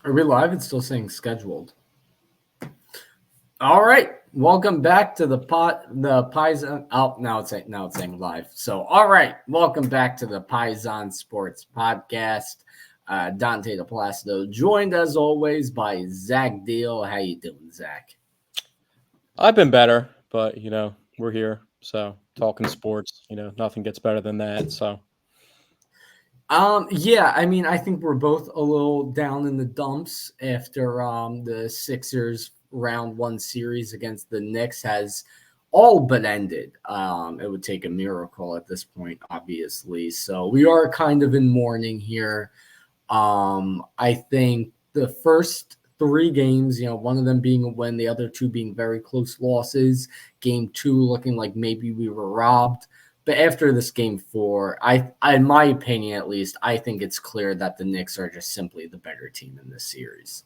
Are we live? It's still saying scheduled. All right. Welcome back to the Paisan. Oh, now it's saying live. So, all right. Welcome back to the Paisan Sports podcast. Dante DePlacido, joined as always by Zach Deal. How you doing, Zach? I've been better, but we're here. So talking sports, nothing gets better than that. So Yeah, I mean, I think we're both a little down in the dumps after the Sixers round one series against the Knicks has all but ended. It would take a miracle at this point, obviously. So we are kind of in mourning here. I think the first three games, one of them being a win, the other two being very close losses. Game two looking like maybe we were robbed. But after this game four, in my opinion at least, I think it's clear that the Knicks are just simply the better team in this series.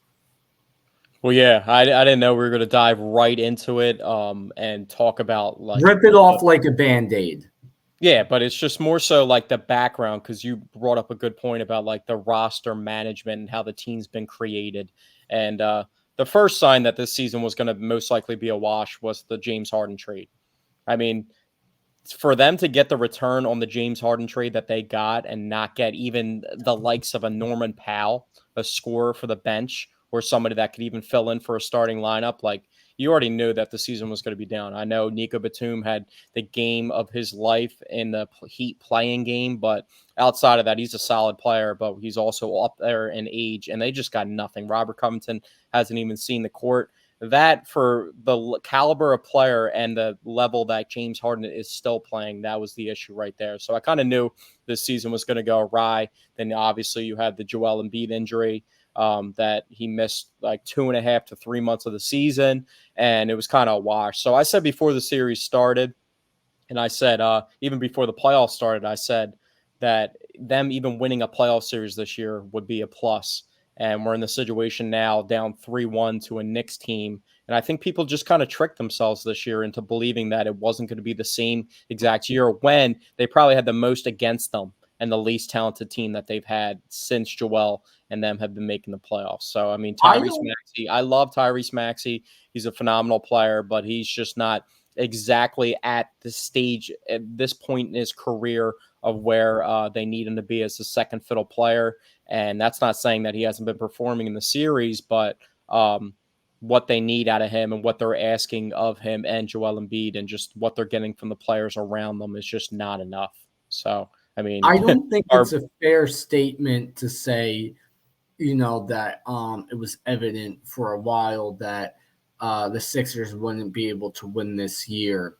Well, yeah, I didn't know we were going to dive right into it and talk about rip it off like a Band-Aid. Yeah, but it's just more so like the background, because you brought up a good point about like the roster management and how the team's been created. And the first sign that this season was going to most likely be a wash was the James Harden trade. I mean, for them to get the return on the James Harden trade that they got and not get even the likes of a Norman Powell, a scorer for the bench, or somebody that could even fill in for a starting lineup, like you already knew that the season was going to be down. I know Nico Batum had the game of his life in the Heat playing game, but outside of that, he's a solid player, but he's also up there in age, and they just got nothing. Robert Covington hasn't even seen the court. That, for the caliber of player and the level that James Harden is still playing, that was the issue right there. So I kind of knew this season was going to go awry. Then obviously you had the Joel Embiid injury that he missed like 2.5 to 3 months of the season, and it was kind of a wash. So I said before the series started, and I said even before the playoffs started, I said that them even winning a playoff series this year would be a plus. And we're in the situation now down 3-1 to a Knicks team. And I think people just kind of tricked themselves this year into believing that it wasn't going to be the same exact year when they probably had the most against them and the least talented team that they've had since Joel and them have been making the playoffs. So, I mean, Tyrese Maxey, I love Tyrese Maxey. He's a phenomenal player, but he's just not exactly at the stage at this point in his career of where they need him to be as a second fiddle player. And that's not saying that he hasn't been performing in the series, but what they need out of him and what they're asking of him and Joel Embiid and just what they're getting from the players around them is just not enough. So, I mean, I don't think it's a fair statement to say, that it was evident for a while that the Sixers wouldn't be able to win this year.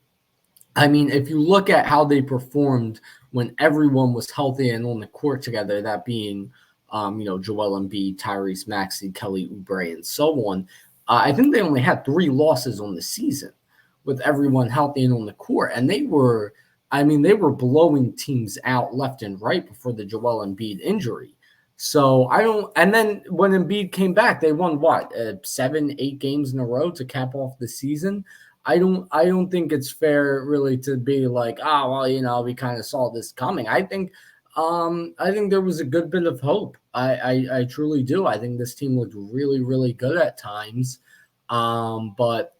I mean, if you look at how they performed when everyone was healthy and on the court together, that being, Joel Embiid, Tyrese Maxey, Kelly Oubre, and so on, I think they only had 3 losses on the season with everyone healthy and on the court. And they were blowing teams out left and right before the Joel Embiid injury. So and then when Embiid came back, they won 7-8 games in a row to cap off the season. I don't think it's fair really to be like, we kind of saw this coming. I think there was a good bit of hope. I truly do. I think this team looked really, really good at times. But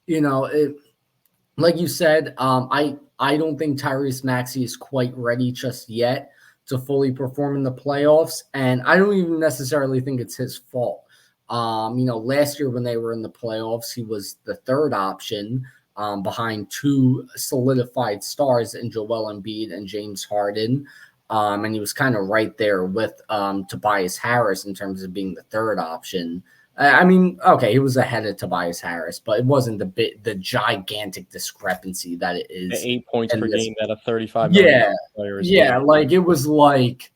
like you said, I don't think Tyrese Maxey is quite ready just yet to fully perform in the playoffs, and I don't even necessarily think it's his fault. Last year when they were in the playoffs, he was the third option behind 2 solidified stars in Joel Embiid and James Harden. And he was kind of right there with Tobias Harris in terms of being the third option. He was ahead of Tobias Harris, but it wasn't the gigantic discrepancy that it is. The 8 points per game that a $35 million player is getting. Like it was like,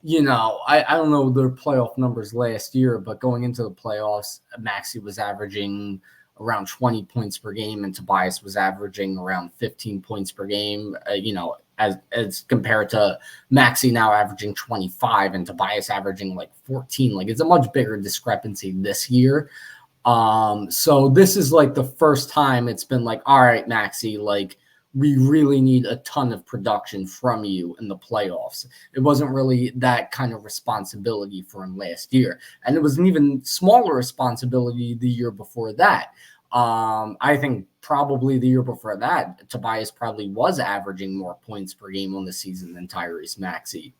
I don't know their playoff numbers last year, but going into the playoffs, Maxey was averaging around 20 points per game, and Tobias was averaging around 15 points per game. As compared to Maxey now averaging 25 and Tobias averaging like 14. Like it's a much bigger discrepancy this year. So this is like the first time it's been like, all right, Maxey, like we really need a ton of production from you in the playoffs. It wasn't really that kind of responsibility for him last year. And it was an even smaller responsibility the year before that. I think probably the year before that, Tobias probably was averaging more points per game on the season than Tyrese Maxey.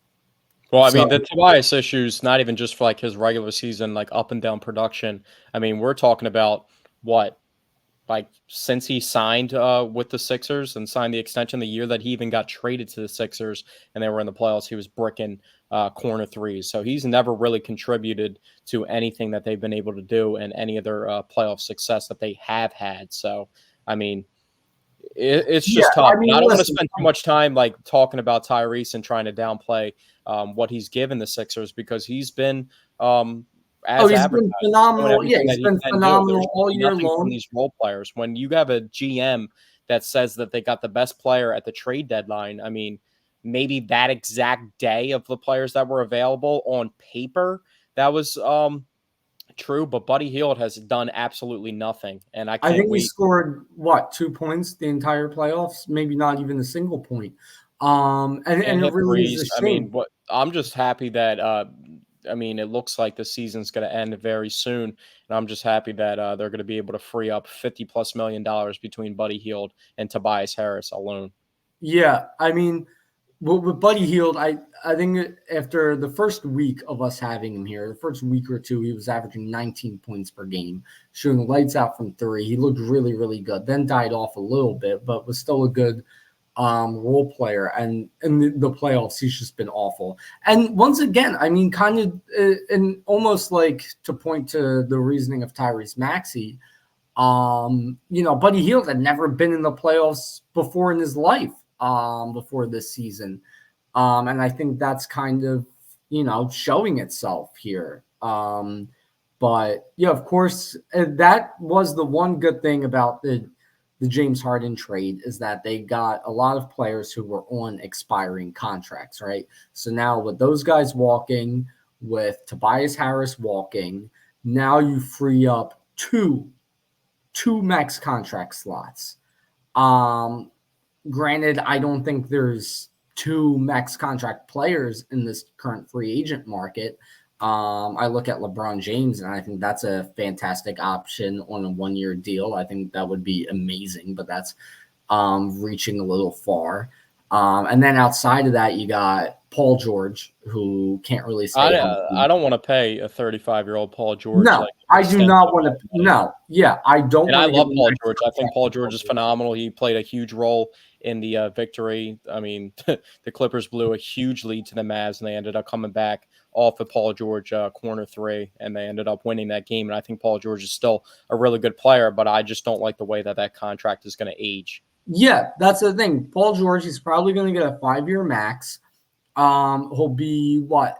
Well, I mean, the So Tobias issue's not even just for like his regular season, like up and down production. I mean, we're talking about what, like since he signed with the Sixers and signed the extension the year that he even got traded to the Sixers and they were in the playoffs, he was bricking corner threes. So he's never really contributed to anything that they've been able to do and any of their playoff success that they have had. So, I mean, it's yeah, just tough. I And mean, I don't want to listen, spend too much time like talking about Tyrese and trying to downplay what he's given the Sixers because he's been oh, as he's been advertised. He's doing phenomenal. Yeah, everything that he's he been can do. There's phenomenal all year nothing from long. these role players. When you have a GM that says that they got the best player at the trade deadline, I mean, maybe that exact day of the players that were available on paper, that was true, but Buddy Hield has done absolutely nothing, and I I can't think he wait. scored what 2 points the entire playoffs, maybe not even a single point. And And it hit really is threes. a I mean, shame. what I'm just happy that I mean, it looks like the season's going to end very soon, and I'm just happy that they're going to be able to free up $50+ million between Buddy Hield and Tobias Harris alone. Yeah, I mean, with Buddy Hield, I think after the first week of us having him here, the first week or two, he was averaging 19 points per game, shooting lights out from three. He looked really, really good. Then died off a little bit, but was still a good role player. And in the playoffs, he's just been awful. And once again, I mean, kind of, and almost like to point to the reasoning of Tyrese Maxey, Buddy Hield had never been in the playoffs before in his life, before this season. And I think that's kind of, showing itself here. But yeah, of course, that was the one good thing about the James Harden trade is that they got a lot of players who were on expiring contracts, right? So now with those guys walking, with Tobias Harris walking, now you free up two max contract slots. Um, Granted, I don't think there's two max contract players in this current free agent market. I look at LeBron James, and I think that's a fantastic option on a 1 year deal. I think that would be amazing, but that's reaching a little far. And then outside of that, you got Paul George, who can't really stay I healthy. don't want to pay a 35-year-old Paul George No, like an I do extensive not want amount to. of money. No, yeah, I don't And I want to give love the Paul max George. I think contract Paul to George Paul is George. phenomenal. He played a huge role in the victory. I mean, the Clippers blew a huge lead to the Mavs, and they ended up coming back off the Paul George corner three, and they ended up winning that game. And I think Paul George is still a really good player, but I just don't like the way that that contract is going to age. Yeah, that's the thing. Paul George is probably going to get a 5 year max. He'll be what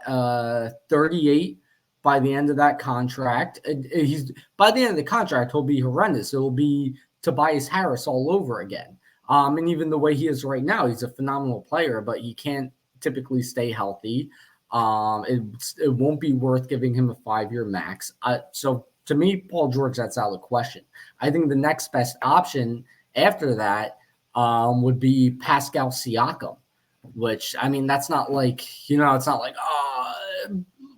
38 by the end of that contract. He's by the end of the contract, he'll be horrendous. It'll be Tobias Harris all over again. And even the way he is right now, he's a phenomenal player, but he can't typically stay healthy. It won't be worth giving him a 5 year max. So to me, Paul George, that's out of the question. I think the next best option after that would be Pascal Siakam, which I mean, that's not like, it's not like, oh,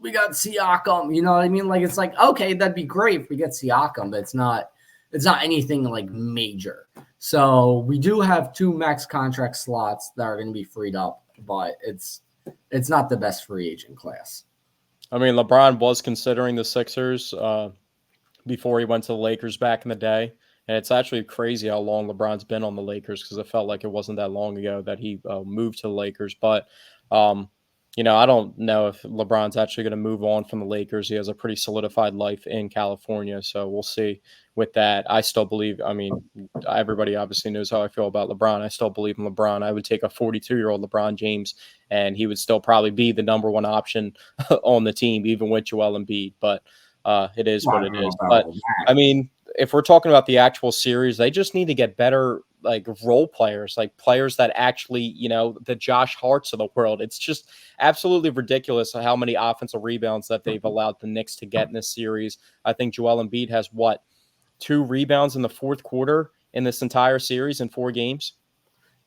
we got Siakam, you know what I mean? Like, it's like, okay, that'd be great if we get Siakam, but it's not anything like major. So we do have two max contract slots that are going to be freed up, but it's not the best free agent class. I mean, LeBron was considering the Sixers before he went to the Lakers back in the day. And it's actually crazy how long LeBron's been on the Lakers because it felt like it wasn't that long ago that he moved to the Lakers. But, um, I don't know if LeBron's actually going to move on from the Lakers. He has a pretty solidified life in California. So we'll see with that. I still believe, I mean, everybody obviously knows how I feel about LeBron. I still believe in LeBron. I would take a 42-year-old LeBron James, and he would still probably be the number one option on the team, even with Joel Embiid. But it is Well, what I it don't know is. about But all that. I mean, if we're talking about the actual series, they just need to get better, like role players, like players that actually, the Josh Harts of the world. It's just absolutely ridiculous how many offensive rebounds that they've allowed the Knicks to get in this series. I think Joel Embiid has what, 2 rebounds in the fourth quarter in this entire series in 4 games.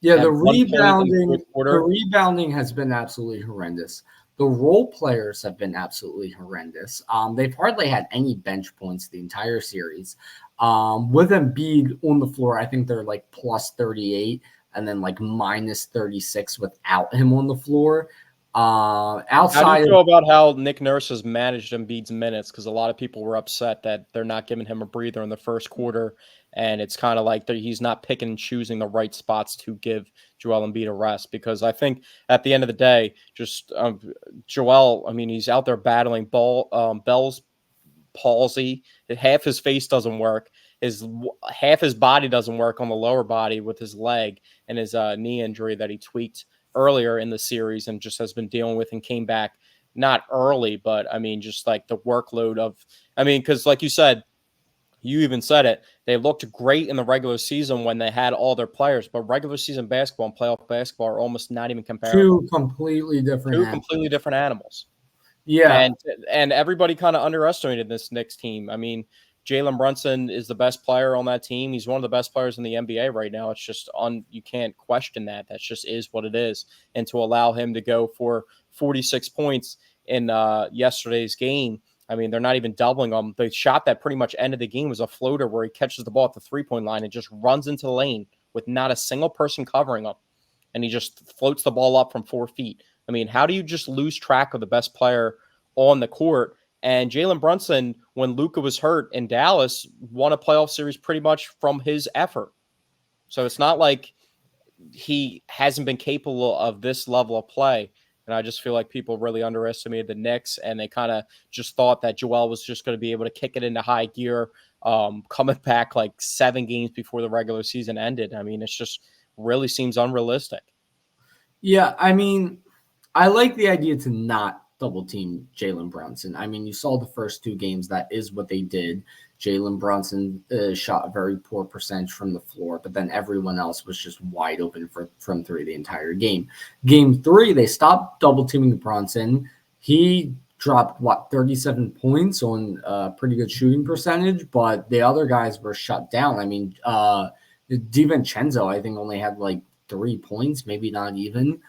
Yeah, had 1 point in the fourth the quarter. rebounding has been absolutely horrendous. The role players have been absolutely horrendous. They've hardly had any bench points the entire series. With Embiid on the floor, I think they're like plus 38 and then like minus 36 without him on the floor. How do you Outside of feel about how Nick Nurse has managed Embiid's minutes? Because a lot of people were upset that they're not giving him a breather in the first quarter, and it's kind of like he's not picking and choosing the right spots to give Joel Embiid a rest. Because I think at the end of the day, just Joel, I mean, he's out there battling Bell's palsy. Half his face doesn't work. Half his body doesn't work on the lower body with his leg and his knee injury that he tweaked earlier in the series and just has been dealing with and came back not early, but I mean, just like the workload of, I mean, because like you said, you even said it, they looked great in the regular season when they had all their players, but regular season basketball and playoff basketball are almost not even comparable. two completely different Two animals. completely different animals. Yeah. And everybody kind of underestimated this Knicks team. I mean, Jalen Brunson is the best player on that team. He's one of the best players in the NBA right now. It's just you can't question that. That just is what it is. And to allow him to go for 46 points in yesterday's game, I mean, they're not even doubling him. The shot that pretty much ended the game was a floater where he catches the ball at the 3-point line and just runs into the lane with not a single person covering him. And he just floats the ball up from 4 feet. I mean, how do you just lose track of the best player on the court? And Jalen Brunson, when Luka was hurt in Dallas, won a playoff series pretty much from his effort. So it's not like he hasn't been capable of this level of play. And I just feel like people really underestimated the Knicks, and they kind of just thought that Joel was just going to be able to kick it into high gear, coming back like 7 games before the regular season ended. I mean, it's just really seems unrealistic. Yeah, I mean, I like the idea to not double team Jalen Brunson. I mean, you saw the first 2 games. That is what they did. Jalen Brunson shot a very poor percentage from the floor, but then everyone else was just wide open from 3 the entire game. Game 3, they stopped double teaming Brunson. He dropped, 37 points on a pretty good shooting percentage, but the other guys were shut down. I mean, DiVincenzo, I think, only had like 3 points, maybe not even.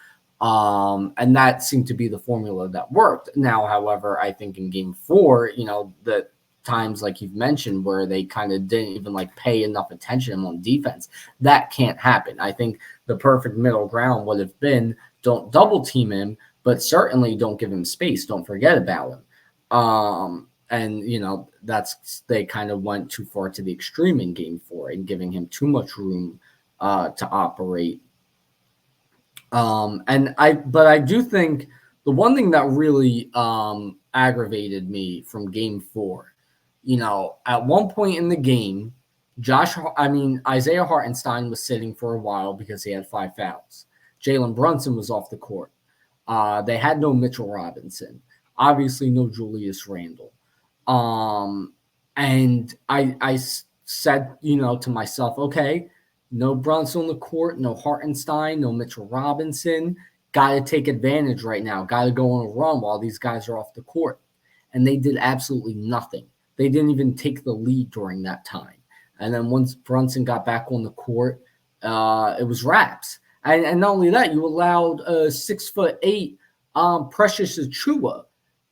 And that seemed to be the formula that worked. Now, however, I think in game 4, the times like you've mentioned where they kind of didn't even like pay enough attention on defense, that can't happen. I think the perfect middle ground would have been don't double team him, but certainly don't give him space. Don't forget about him. And they kind of went too far to the extreme in game 4 and giving him too much room to operate. But I do think the one thing that really aggravated me from game 4, at one point in the game, Isaiah Hartenstein was sitting for a while because he had 5 fouls. Jalen Brunson was off the court. They had no Mitchell Robinson, obviously no Julius Randle. And I said, to myself, okay, no Brunson on the court, no Hartenstein, no Mitchell Robinson. Got to take advantage right now. Got to go on a run while these guys are off the court. And they did absolutely nothing. They didn't even take the lead during that time. And then once Brunson got back on the court, it was wraps. And not only that, you allowed a 6'8" Precious Achua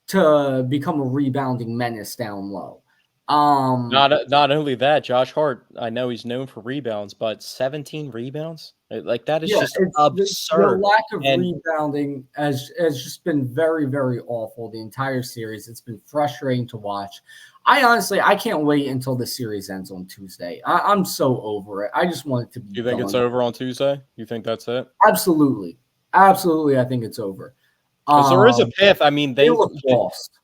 to become a rebounding menace down low. Not only that, Josh Hart, I know he's known for rebounds, but 17 rebounds? Like that is Yeah, just it's the absurd. lack of And rebounding has just been very, very awful the entire series. It's been frustrating to watch. I can't wait until the series ends on Tuesday. I'm so over it. I just want it to be you think it's done. over on Tuesday? You think that's it? Absolutely. Absolutely, I think it's over. Because there is a path. I mean, They look lost.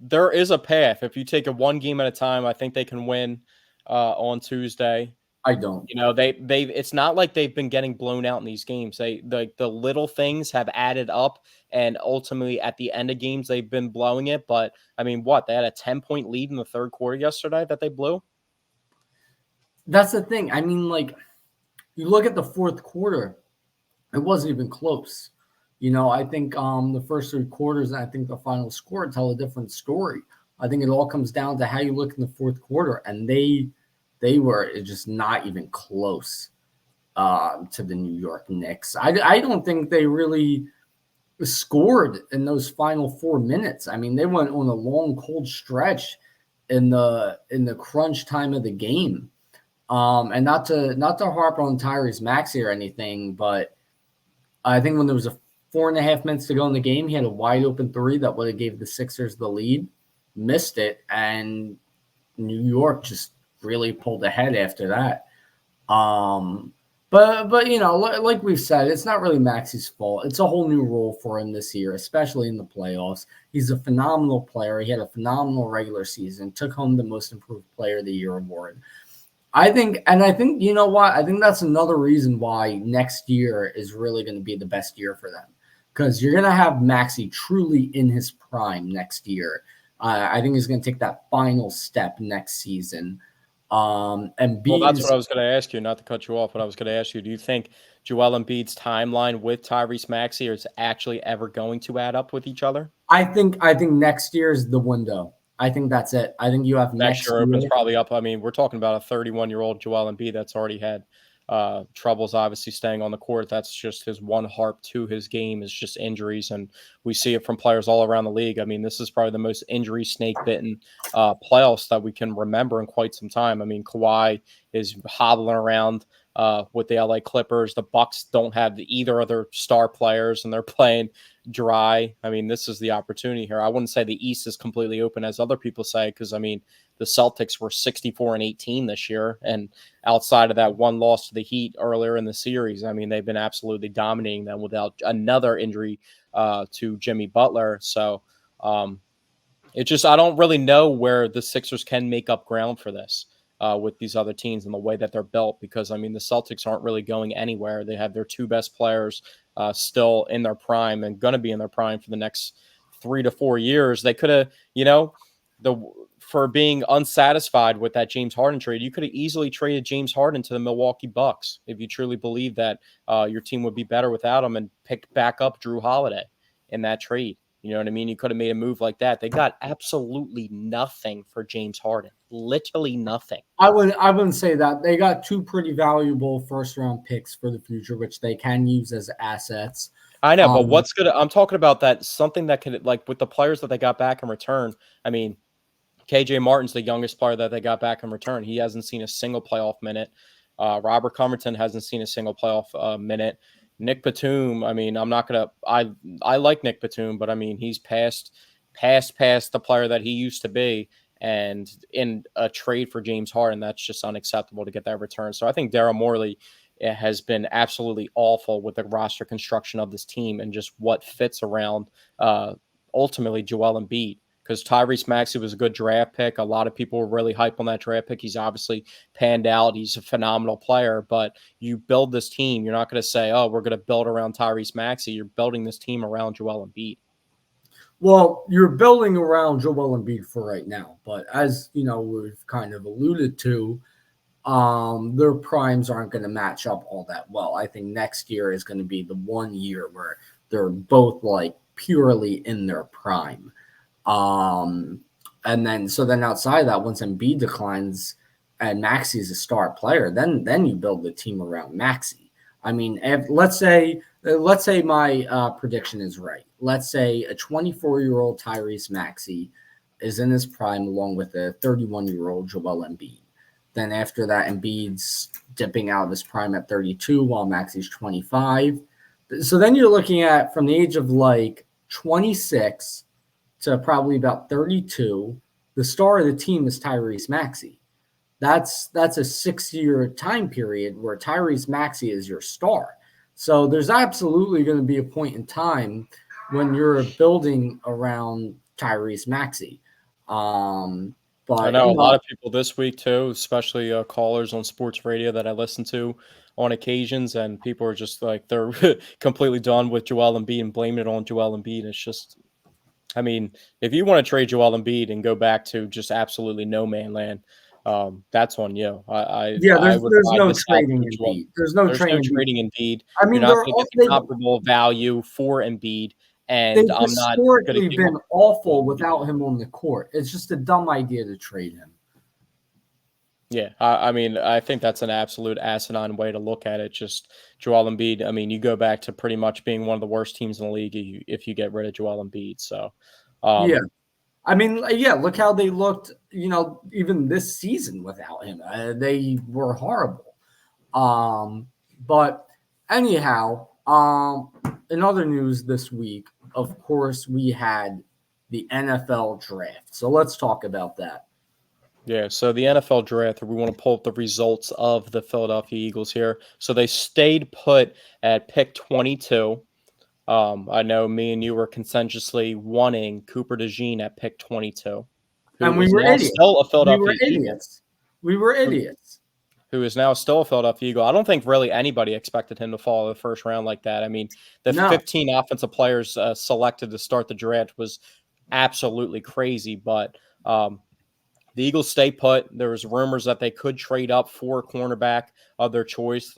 there is a path. If you take it one game at a time, I think they can win on Tuesday. I don't. They it's not like they've been getting blown out in these games. The little things have added up, and ultimately at the end of games they've been blowing it. But I mean, what, they had a 10-point lead in the third quarter yesterday that they blew. That's the thing. I mean, like, you look at the fourth quarter, it wasn't even close. I think the first 3 quarters and I think the final score tell a different story. I think it all comes down to how you look in the fourth quarter, and they were just not even close. to the New York Knicks. I don't think they really scored in those final 4 minutes. I mean, they went on a long, cold stretch in the crunch time of the game. And not to harp on Tyrese Maxey or anything, but I think when there was a 4.5 minutes to go in the game, he had a wide open three that would have gave the Sixers the lead, missed it, and New York just really pulled ahead after that. But like we've said, it's not really Maxey's fault. It's a whole new role for him this year, especially in the playoffs. He's a phenomenal player. He had a phenomenal regular season, took home the Most Improved Player of the Year award. I think you know what? I think that's another reason why next year is really going to be the best year for them, because you're going to have Maxey truly in his prime next year. I think he's going to take that final step next season. And Well, that's what B's, I was going to ask you, not to cut you off, but I was going to ask you, do you think Joel Embiid's timeline with Tyrese Maxey is actually ever going to add up with each other? I think next year is the window. I think that's it. I think you have Next next year opens year. probably up. I mean, we're talking about a 31-year-old Joel Embiid that's already had troubles, obviously, staying on the court. That's just his one harp to his game is just injuries, and we see it from players all around the league. I mean, this is probably the most injury snake-bitten playoffs that we can remember in quite some time. I mean, Kawhi is hobbling around with the LA Clippers. The Bucks don't have either of their star players, and they're playing dry. I mean, this is the opportunity here. I wouldn't say the East is completely open as other people say, because I mean, the Celtics were 64-18 this year, and outside of that one loss to the Heat earlier in the series, I mean, they've been absolutely dominating them without another injury to Jimmy Butler. So it just, I don't really know where the Sixers can make up ground for this with these other teams and the way that they're built, because I mean, the Celtics aren't really going anywhere. They have their two best players still in their prime and going to be in their prime for the next 3 to 4 years. They could have, for being unsatisfied with that James Harden trade, you could have easily traded James Harden to the Milwaukee Bucks if you truly believe that your team would be better without him, and pick back up Drew Holiday in that trade. You know what I mean? You could have made a move like that. They got absolutely nothing for James Harden. Literally nothing. I wouldn't say that. They got two pretty valuable first round picks for the future, which they can use as assets. I know, but Um, I'm talking about that, something that could, like, with the players that they got back in return. I mean, KJ Martin's the youngest player that they got back in return. He hasn't seen a single playoff minute. Robert Covington hasn't seen a single playoff minute. Nick Batum, I mean, I'm not gonna. I like Nick Batum, but I mean, he's past the player that he used to be. And in a trade for James Harden, that's just unacceptable to get that return. So I think Daryl Morey has been absolutely awful with the roster construction of this team and just what fits around ultimately Joel Embiid. Because Tyrese Maxey was a good draft pick. A lot of people were really hype on that draft pick. He's obviously panned out. He's a phenomenal player. But you build this team, you're not going to say, oh, we're going to build around Tyrese Maxey. You're building this team around Joel Embiid. well, you're building around Joel Embiid for right now, but as you know, we've kind of alluded to, their primes aren't going to match up all that well. I think next year is going to be the one year where they're both like purely in their prime. Um, and then outside of that, once Embiid declines and Maxey is a star player, then you build the team around Maxey. I mean, if, let's say my prediction is right. Let's say a 24-year-old Tyrese Maxey is in his prime along with a 31-year-old Joel Embiid. Then after that, Embiid's dipping out of his prime at 32 while Maxey's 25. So then you're looking at from the age of like 26 to probably about 32, the star of the team is Tyrese Maxey. That's a 6-year time period where Tyrese Maxey is your star. So there's absolutely going to be a point in time when you're building around Tyrese Maxey. I But know a lot of people this week too, especially callers on sports radio that I listen to on occasions, and people are just like, they're completely done with Joel Embiid and blaming it on Joel Embiid. It's just, I mean, if you want to trade Joel Embiid and go back to just absolutely no man land, that's on you. yeah, I there's would there's ride no this out trading for Joel. Embiid. There's no There's no trading Embiid. trading Embiid. I You're mean, not going to get the comparable value for Embiid, and they've I'm not going to historically give up been awful Joel Embiid. without him on the court. It's just a dumb idea to trade him. Yeah, I mean, I think that's an absolute asinine way to look at it. Just Joel Embiid. I mean, you go back to pretty much being one of the worst teams in the league if you get rid of Joel Embiid. So, Yeah. um, I mean, yeah, look how they looked, even this season without him. They were horrible. But anyhow, in other news this week, of course, we had the NFL draft. So let's talk about that. yeah. So the NFL draft, we want to pull up the results of the Philadelphia Eagles here. So they stayed put at pick 22. I know me and you were consensuously wanting Cooper DeJean at pick 22, And who we is were now idiots. still a We were Philadelphia Eagle. idiots. We were Who idiots. who is now still a Philadelphia Eagle. I don't think really anybody expected him to fall in the first round like that. I mean, the No. 15 offensive players selected to start the draft was absolutely crazy. But the Eagles stay put. There was rumors that they could trade up for a cornerback of their choice.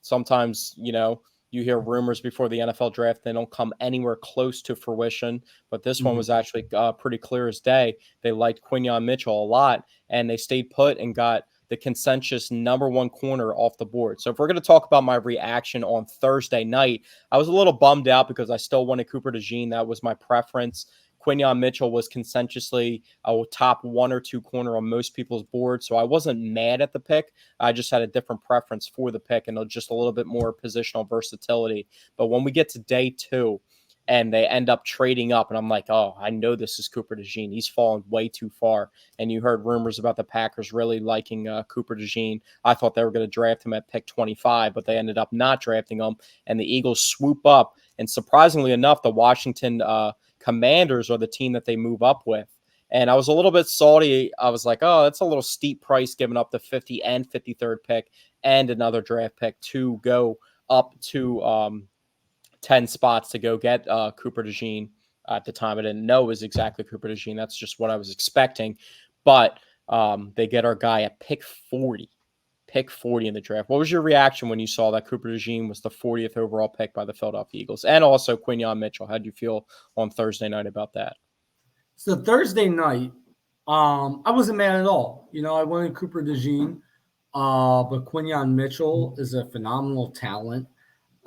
Sometimes, you hear rumors before the NFL draft, they don't come anywhere close to fruition. But this one Mhm. was actually pretty clear as day. They liked Quinyon Mitchell a lot, and they stayed put and got the consensus number one corner off the board. So if we're going to talk about my reaction on Thursday night, I was a little bummed out because I still wanted Cooper DeJean. That was my preference. Quinyon Mitchell was consensuously a top one or two corner on most people's boards. So I wasn't mad at the pick. I just had a different preference for the pick and just a little bit more positional versatility. But when we get to day two and they end up trading up, and I'm like, oh, I know this is Cooper DeJean. He's fallen way too far. And you heard rumors about the Packers really liking Cooper DeJean. I thought they were going to draft him at pick 25, but they ended up not drafting him. And the Eagles swoop up. And surprisingly enough, the Washington Commanders are the team that they move up with. And I was a little bit salty. I was like, oh, that's a little steep price giving up the 50 and 53rd pick and another draft pick to go up to 10 spots to go get Cooper DeJean. At the time, I didn't know it was exactly Cooper DeJean. That's just what I was expecting. But they get our guy at pick 40. Pick 40 in the draft. What was your reaction when you saw that Cooper DeJean was the 40th overall pick by the Philadelphia Eagles? And also Quinyon Mitchell. How did you feel on Thursday night about that? So Thursday night, I wasn't mad at all. I wanted Cooper DeJean, but Quinyon Mitchell is a phenomenal talent.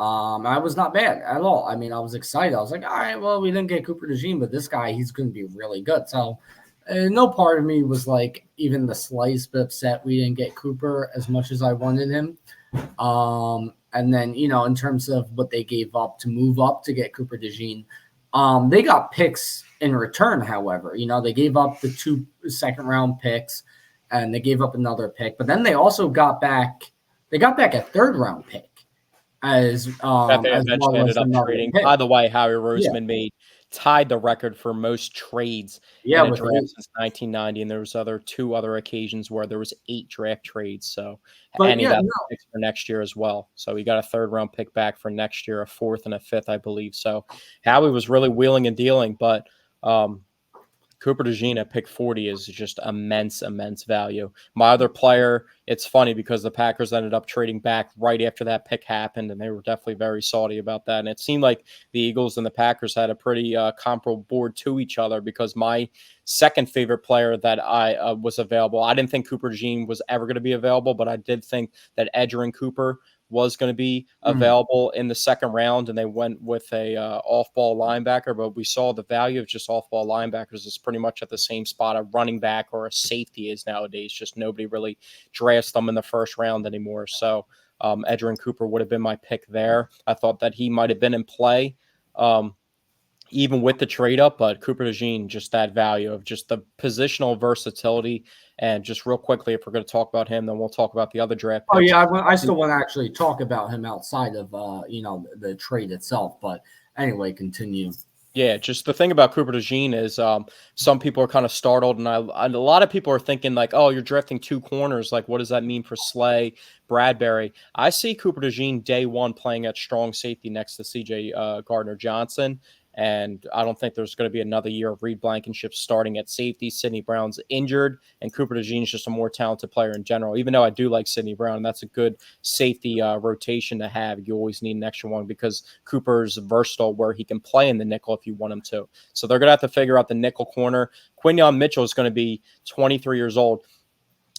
I was not bad at all. I mean, I was excited. I was like, all right, well, we didn't get Cooper DeJean, but this guy, he's going to be really good. So, no part of me was like even the slightest bit upset we didn't get Cooper as much as I wanted him. And then, in terms of what they gave up to move up to get Cooper DeJean, they got picks in return, however. They gave up the 2 second-round picks and they gave up another pick, but then they also got back a third-round pick That they as eventually well as ended up another trading. pick. By the way, Howie Yeah, Roseman tied the record for most trades yeah, in a with draft 8. since 1990, and there was two other occasions where there was 8 draft trades. So, But and he yeah, got no, the picks for next year as well. So he got a third round pick back for next year, a fourth and a fifth, I believe. So Howie was really wheeling and dealing, but Cooper DeJean at pick 40 is just immense, immense value. My other player, it's funny because the Packers ended up trading back right after that pick happened, and they were definitely very salty about that. And it seemed like the Eagles and the Packers had a pretty comparable board to each other because my second favorite player that I was available, I didn't think Cooper DeJean was ever going to be available, but I did think that Edgerrin Cooper was going to be available in the second round, and they went with a off-ball linebacker. But we saw the value of just off-ball linebackers is pretty much at the same spot a running back or a safety is nowadays. Just nobody really drafts them in the first round anymore. So Edgerrin Cooper would have been my pick there. I thought that he might have been in play. Even with the trade up, but Cooper DeJean, just that value of just the positional versatility. And just real quickly, if we're going to talk about him, then we'll talk about the other draft oh picks. yeah, I still want to actually talk about him outside of the trade itself. But anyway, continue. Yeah, just the thing about Cooper DeJean is some people are kind of startled, and a lot of people are thinking like, oh, you're drafting 2 corners. Like, what does that mean for Slay, Bradbury? I see Cooper DeJean day one playing at strong safety next to CJ Gardner Johnson. And I don't think there's going to be another year of Reed Blankenship starting at safety. Sidney Brown's injured, and Cooper DeJean is just a more talented player in general. Even though I do like Sidney Brown, that's a good safety rotation to have. You always need an extra one because Cooper's versatile where he can play in the nickel if you want him to. So they're going to have to figure out the nickel corner. Quinyon Mitchell is going to be 23 years old.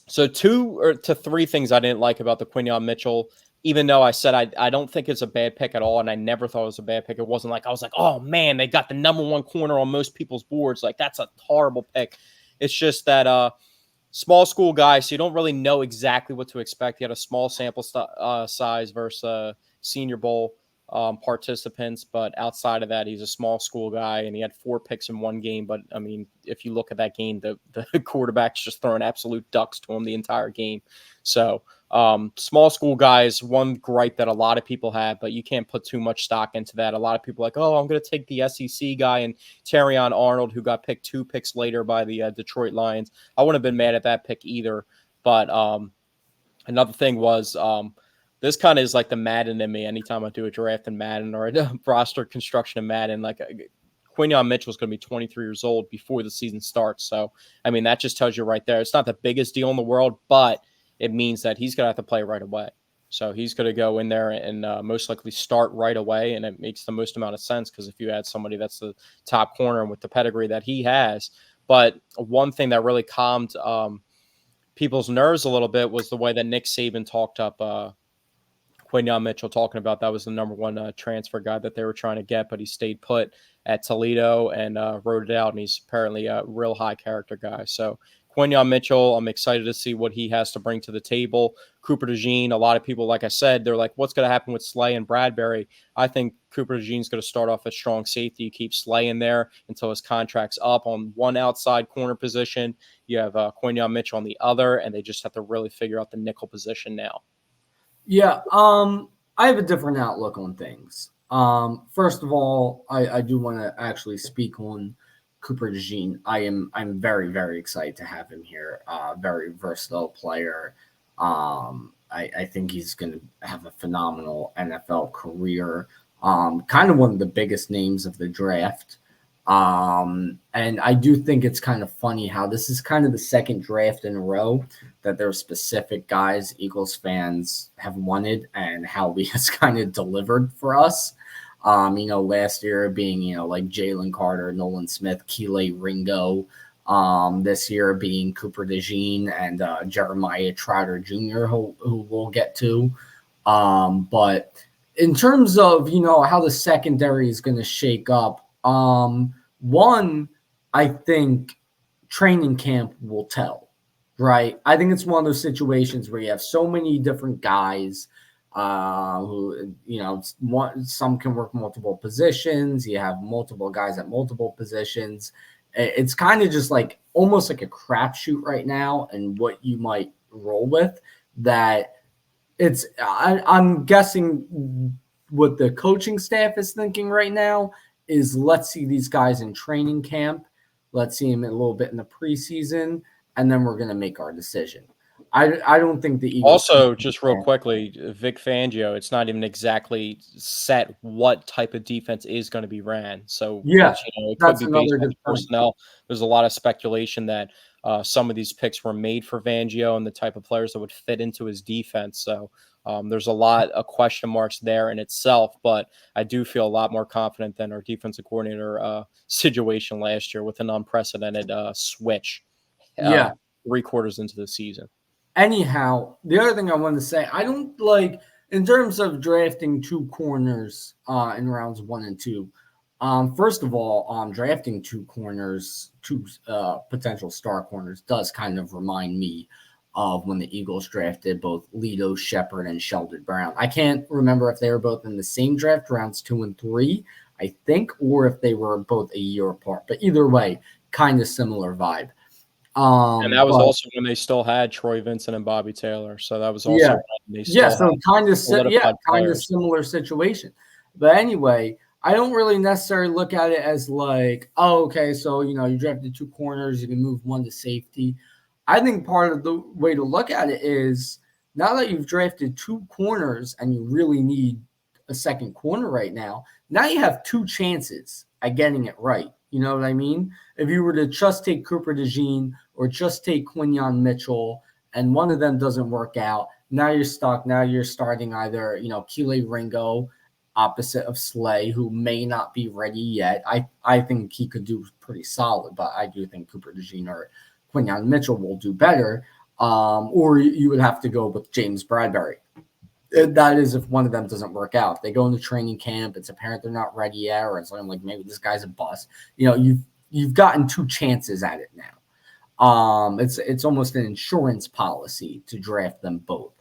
So 2 or to 3 things I didn't like about the Quinyon Mitchell, even though I said I don't think it's a bad pick at all, and I never thought it was a bad pick. It wasn't like I was like, oh man, they got the number one corner on most people's boards. Like that's a horrible pick. It's just that small school guy, so you don't really know exactly what to expect. He had a small sample size versus Senior Bowl participants, but outside of that, he's a small school guy, and he had 4 picks in one game. But I mean, if you look at that game, the quarterback's just throwing absolute ducks to him the entire game. So small school guys, one gripe that a lot of people have, but you can't put too much stock into that. A lot of people are like, oh, I'm going to take the SEC guy and Terrion Arnold, who got picked 2 picks later by the Detroit Lions. I wouldn't have been mad at that pick either. But another thing was this kind of is like the Madden in me. Anytime I do a draft in Madden or a roster construction in Madden, like Quinyon Mitchell is going to be 23 years old before the season starts. So, I mean, that just tells you right there. It's not the biggest deal in the world, but it means that he's going to have to play right away. So he's going to go in there and most likely start right away. And it makes the most amount of sense because if you add somebody that's the top corner and with the pedigree that he has. But one thing that really calmed people's nerves a little bit was the way that Nick Saban talked up Quinyon Mitchell, talking about that was the number one transfer guy that they were trying to get, but he stayed put at Toledo and wrote it out, and he's apparently a real high character guy. So Quinyon Mitchell, I'm excited to see what he has to bring to the table. Cooper DeJean, a lot of people, like I said, they're like, what's going to happen with Slay and Bradbury? I think Cooper DeJean's going to start off as strong safety, keep Slay in there until his contract's up on one outside corner position. You have Quinyon Mitchell on the other, and they just have to really figure out the nickel position now. Yeah, I have a different outlook on things. First of all, I do want to actually speak on Cooper DeJean. I'm very, very excited to have him here. Very versatile player. I think he's going to have a phenomenal NFL career. Kind of one of the biggest names of the draft. And I do think it's kind of funny how this is kind of the second draft in a row that there are specific guys Eagles fans have wanted and how he has kind of delivered for us. Last year being, like Jalen Carter, Nolan Smith, Keeley Ringo. This year being Cooper DeJean and Jeremiah Trotter Jr., who we'll get to. But in terms of, how the secondary is going to shake up, one, I think training camp will tell, right? I think it's one of those situations where you have so many different guys who, some can work multiple positions. You have multiple guys at multiple positions. It's kind of just like almost like a crapshoot right now and what you might roll with that. I'm guessing what the coaching staff is thinking right now is let's see these guys in training camp. Let's see them a little bit in the preseason, and then we're going to make our decision. I don't think the Eagles. Also, just real quickly, Vic Fangio, it's not even exactly set what type of defense is going to be ran. So, yeah, it could be based on personnel. There's a lot of speculation that some of these picks were made for Fangio and the type of players that would fit into his defense. So, there's a lot of question marks there in itself, but I do feel a lot more confident than our defensive coordinator situation last year with an unprecedented switch 3 quarters into the season. Anyhow, the other thing I wanted to say, I don't like in terms of drafting 2 corners in rounds 1 and 2. First of all, drafting 2 corners, 2 potential star corners does kind of remind me of when the Eagles drafted both Lito Shepherd and Sheldon Brown. I can't remember if they were both in the same draft, rounds 2 and 3, I think, or if they were both a year apart. But either way, kind of similar vibe. And that was also when they still had Troy Vincent and Bobby Taylor. So that was also when they still so kind of similar situation. But anyway, I don't really necessarily look at it as like, oh, okay, so you drafted 2 corners, you can move 1 to safety. I think part of the way to look at it is now that you've drafted 2 corners and you really need a second corner right now you have 2 chances at getting it right. You know what I mean? If you were to just take Cooper DeJean or just take Quinyon Mitchell and one of them doesn't work out, now you're stuck. Now you're starting either, Keeley Ringo opposite of Slay, who may not be ready yet. I think he could do pretty solid, but I do think Cooper DeJean or Quinyon Mitchell will do better. or you would have to go with James Bradbury. That is if one of them doesn't work out. They go into training camp. It's apparent they're not ready yet, or it's like maybe this guy's a bust. You've gotten 2 chances at it now. It's almost an insurance policy to draft them both.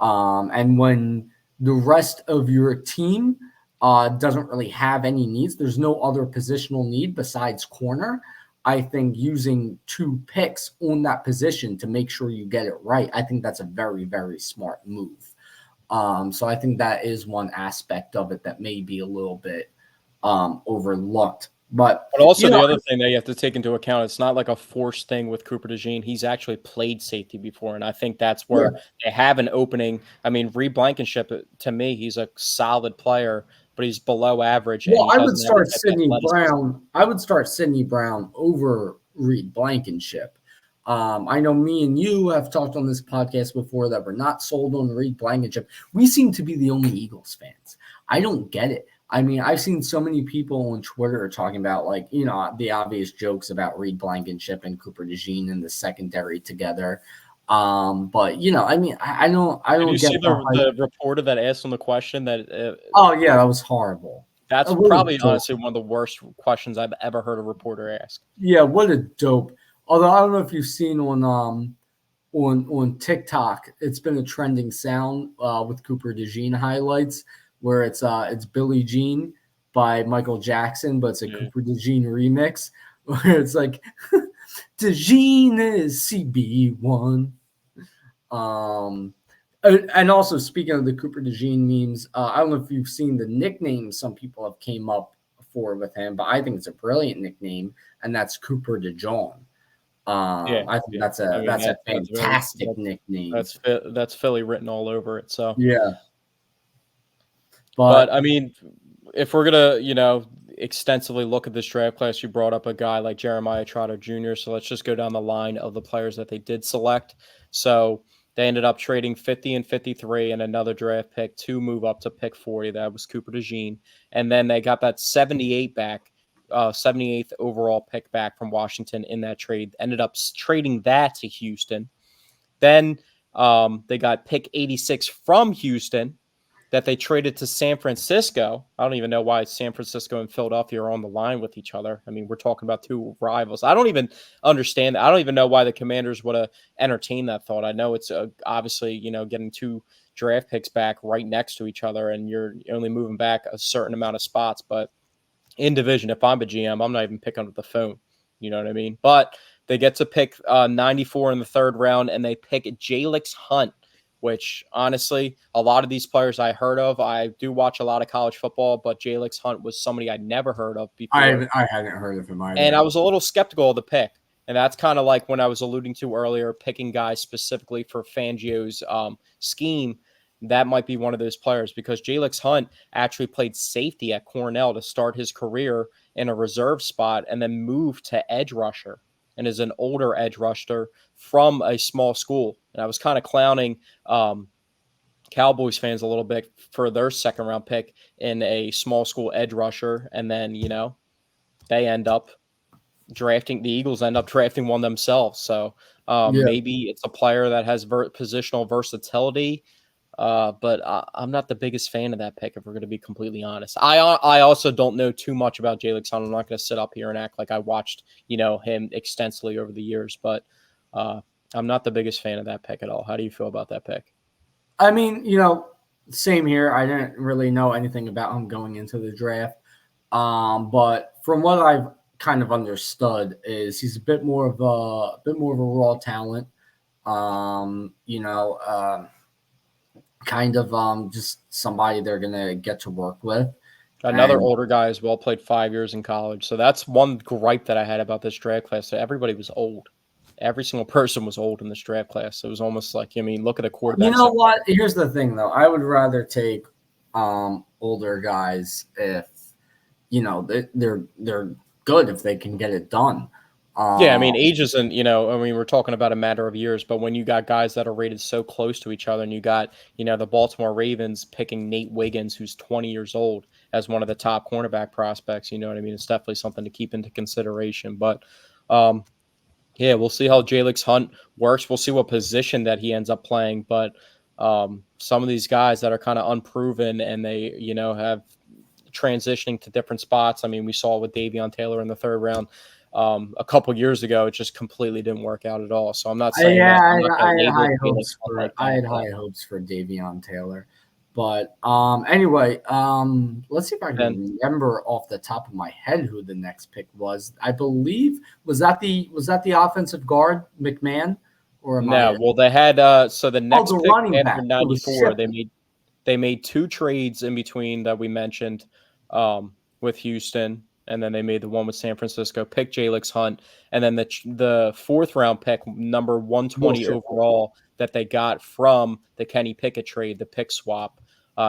And when the rest of your team doesn't really have any needs, there's no other positional need besides corner. I think using 2 picks on that position to make sure you get it right, I think that's a very, very smart move. So I think that is one aspect of it that may be a little bit overlooked. But also the other thing that you have to take into account, it's not like a forced thing with Cooper DeJean. He's actually played safety before, and I think that's where they have an opening. I mean, Reed Blankenship, to me, he's a solid player, but he's below average. Well, and I would start Sidney Brown. I would start Sidney Brown over Reed Blankenship. I know me and you have talked on this podcast before that we're not sold on Reed Blankenship. We seem to be the only Eagles fans. I don't get it. I mean, I've seen so many people on Twitter talking about, like, the obvious jokes about Reed Blankenship and Cooper DeJean in the secondary together. But I mean, I don't. Did you get see the reporter that asked him the question that? Oh yeah, that was horrible. That's probably honestly one of the worst questions I've ever heard a reporter ask. Yeah, what a dope. Although I don't know if you've seen on TikTok, it's been a trending sound with Cooper DeJean highlights where it's Billie Jean by Michael Jackson, but it's a Cooper DeJean remix where it's like DeJean is CB1. And also, speaking of the Cooper DeJean memes, I don't know if you've seen the nickname some people have came up for with him, but I think it's a brilliant nickname, and that's Cooper DeJohn. I think that's a fantastic nickname. That's Philly written all over it. So yeah, but I mean, if we're gonna extensively look at this draft class, you brought up a guy like Jeremiah Trotter Jr. So let's just go down the line of the players that they did select. So they ended up trading 50 and 53 and another draft pick to move up to pick 40. That was Cooper DeJean. And then they got that 78 back, 78th overall pick back from Washington in that trade. Ended up trading that to Houston. Then they got pick 86 from Houston that they traded to San Francisco. I don't even know why San Francisco and Philadelphia are on the line with each other. I mean, we're talking about 2 rivals. I don't even understand that. I don't even know why the Commanders would have entertained that thought. I know it's obviously, getting 2 draft picks back right next to each other, and you're only moving back a certain amount of spots. But in division, if I'm a GM, I'm not even picking up the phone. You know what I mean? But they get to pick 94 in the 3rd round, and they pick Jalix Hunt, which honestly, a lot of these players I heard of. I do watch a lot of college football, but Jalix Hunt was somebody I'd never heard of before. I hadn't heard of him either. And I was a little skeptical of the pick. And that's kind of like when I was alluding to earlier, picking guys specifically for Fangio's scheme. That might be one of those players because Jalix Hunt actually played safety at Cornell to start his career in a reserve spot and then moved to edge rusher and is an older edge rusher from a small school. And I was kind of clowning Cowboys fans a little bit for their 2nd round pick in a small school edge rusher. And then, they end up the Eagles end up drafting one themselves. So maybe it's a player that has positional versatility. But I'm not the biggest fan of that pick, if we're going to be completely honest. I also don't know too much about Jalix Hunt. I'm not going to sit up here and act like I watched, him extensively over the years, but I'm not the biggest fan of that pick at all. How do you feel about that pick? I mean, same here. I didn't really know anything about him going into the draft. But from what I've kind of understood is he's a bit more of a raw talent. Kind of just somebody they're gonna get to work with. Another older guy as well, played 5 years in college. So that's one gripe that I had about this draft class. So everybody was old. Every single person was old in this draft class. So it was almost like, look at the quarterback. You know what? Here's the thing, though. I would rather take older guys if they're good if they can get it done. Yeah, I mean, age isn't, we're talking about a matter of years, but when you got guys that are rated so close to each other and you got, the Baltimore Ravens picking Nate Wiggins, who's 20 years old, as one of the top cornerback prospects, you know what I mean? It's definitely something to keep into consideration. But Yeah, we'll see how Jalix Hunt works. We'll see what position that he ends up playing. But some of these guys that are kind of unproven and they, have transitioning to different spots. I mean, we saw with Davion Taylor in the third round a couple years ago. It just completely didn't work out at all. So I'm not saying Yeah, that I'm not I going to had label high Jalix hopes Hunt for like that. But Davion Taylor, but anyway, let's see if I then can remember off the top of my head who the next pick was. I believe was that the offensive guard McMahon, or am I? no, well they had so the Oh, the next pick running after back. It was 94, Shipley. they made two trades in between that we mentioned with Houston, and then they made the one with San Francisco. Pick Jalix Hunt, and then the fourth round pick, number Will 120 Shipley. overall, that they got from the Kenny Pickett trade, the pick swap.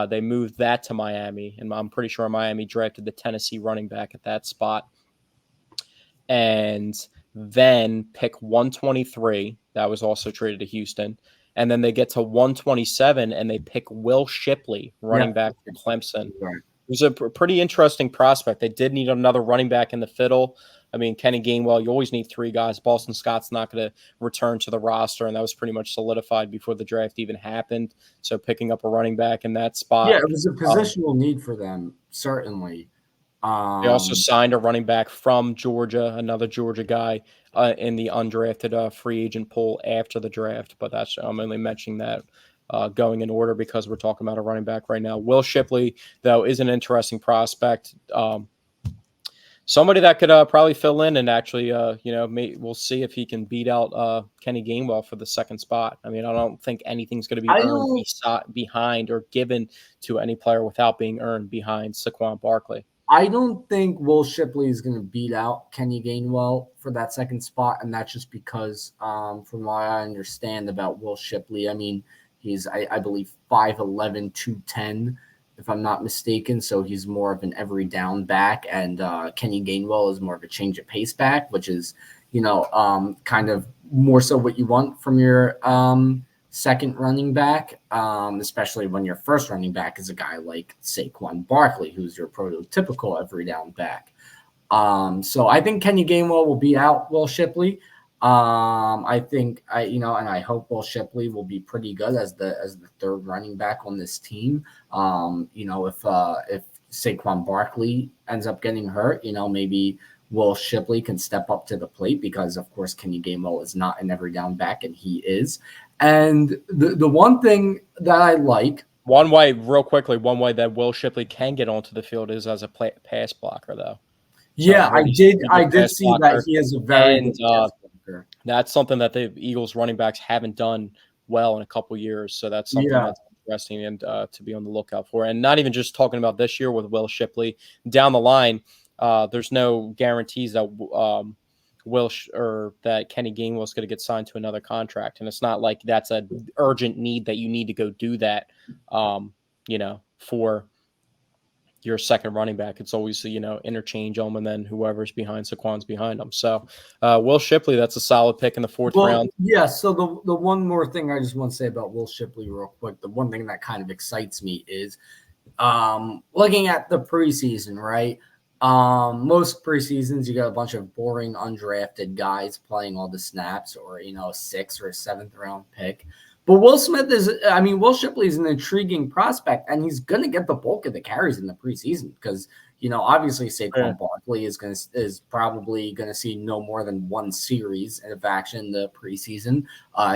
They moved that to Miami, and I'm pretty sure Miami drafted the Tennessee running back at that spot. And then pick 123, that was also traded to Houston. And then they get to 127 and they pick Will Shipley, running Yep. back from Clemson. Right. It was a pretty interesting prospect. They did need another running back in the fiddle. I mean, Kenny Gainwell, you always need three guys. Boston Scott's not going to return to the roster, and that was pretty much solidified before the draft even happened. So picking up a running back in that Yeah, spot. it was a positional need for them, certainly. They also Um, signed a running back from Georgia, another Georgia guy in the undrafted free agent pool after the draft. But I'm only mentioning that going in order because we're talking about a running back right now. Will Shipley, though, is an interesting prospect. Somebody that could probably fill in and actually, we'll see if he can beat out Kenny Gainwell for the second spot. I mean, I don't think anything's going to be I earned don't behind or given to any player without being earned behind Saquon Barkley. I don't think Will Shipley is going to beat out Kenny Gainwell for that second spot, and that's just because, from what I understand about Will Shipley, I mean, he's I believe 5'11", 210, if I'm not mistaken. So he's more of an every down back, and Kenny Gainwell is more of a change of pace back, which is kind of more so what you want from your second running back, especially when your first running back is a guy like Saquon Barkley, who's your prototypical every down back. So I think Kenny Gainwell will beat out Will Shipley. I think and I hope Will Shipley will be pretty good as the third running back on this team. If Saquon Barkley ends up getting hurt, maybe Will Shipley can step up to the plate because, of course, Kenny Gainwell is not an every down back, and he is. And the one thing that I like, One way, real quickly, one way that Will Shipley can get onto the field is as a pass blocker, though. So yeah, very, very I good did pass see that blocker, he is a very and good pass blocker. that's something that the Eagles running backs haven't done well in a couple years. So that's something Yeah, that's interesting and to be on the lookout for. And not even just talking about this year with Will Shipley down the line. There's no guarantees that or that Kenny Gainwell is going to get signed to another contract, and it's not like that's an urgent need that you need to go do that. For your second running back. It's always, interchange them, and then whoever's behind Saquon's behind them. So Will Shipley, that's a solid pick in the fourth well, round. yeah. So the one more thing I just want to say about Will Shipley real quick, the one thing that kind of excites me is looking at the preseason, right? Most preseasons, you got a bunch of boring, undrafted guys playing all the snaps, or sixth or seventh round pick. But Will Shipley is an intriguing prospect, and he's going to get the bulk of the carries in the preseason because obviously Yeah. Saquon Barkley is probably going to see no more than one series of action in the preseason.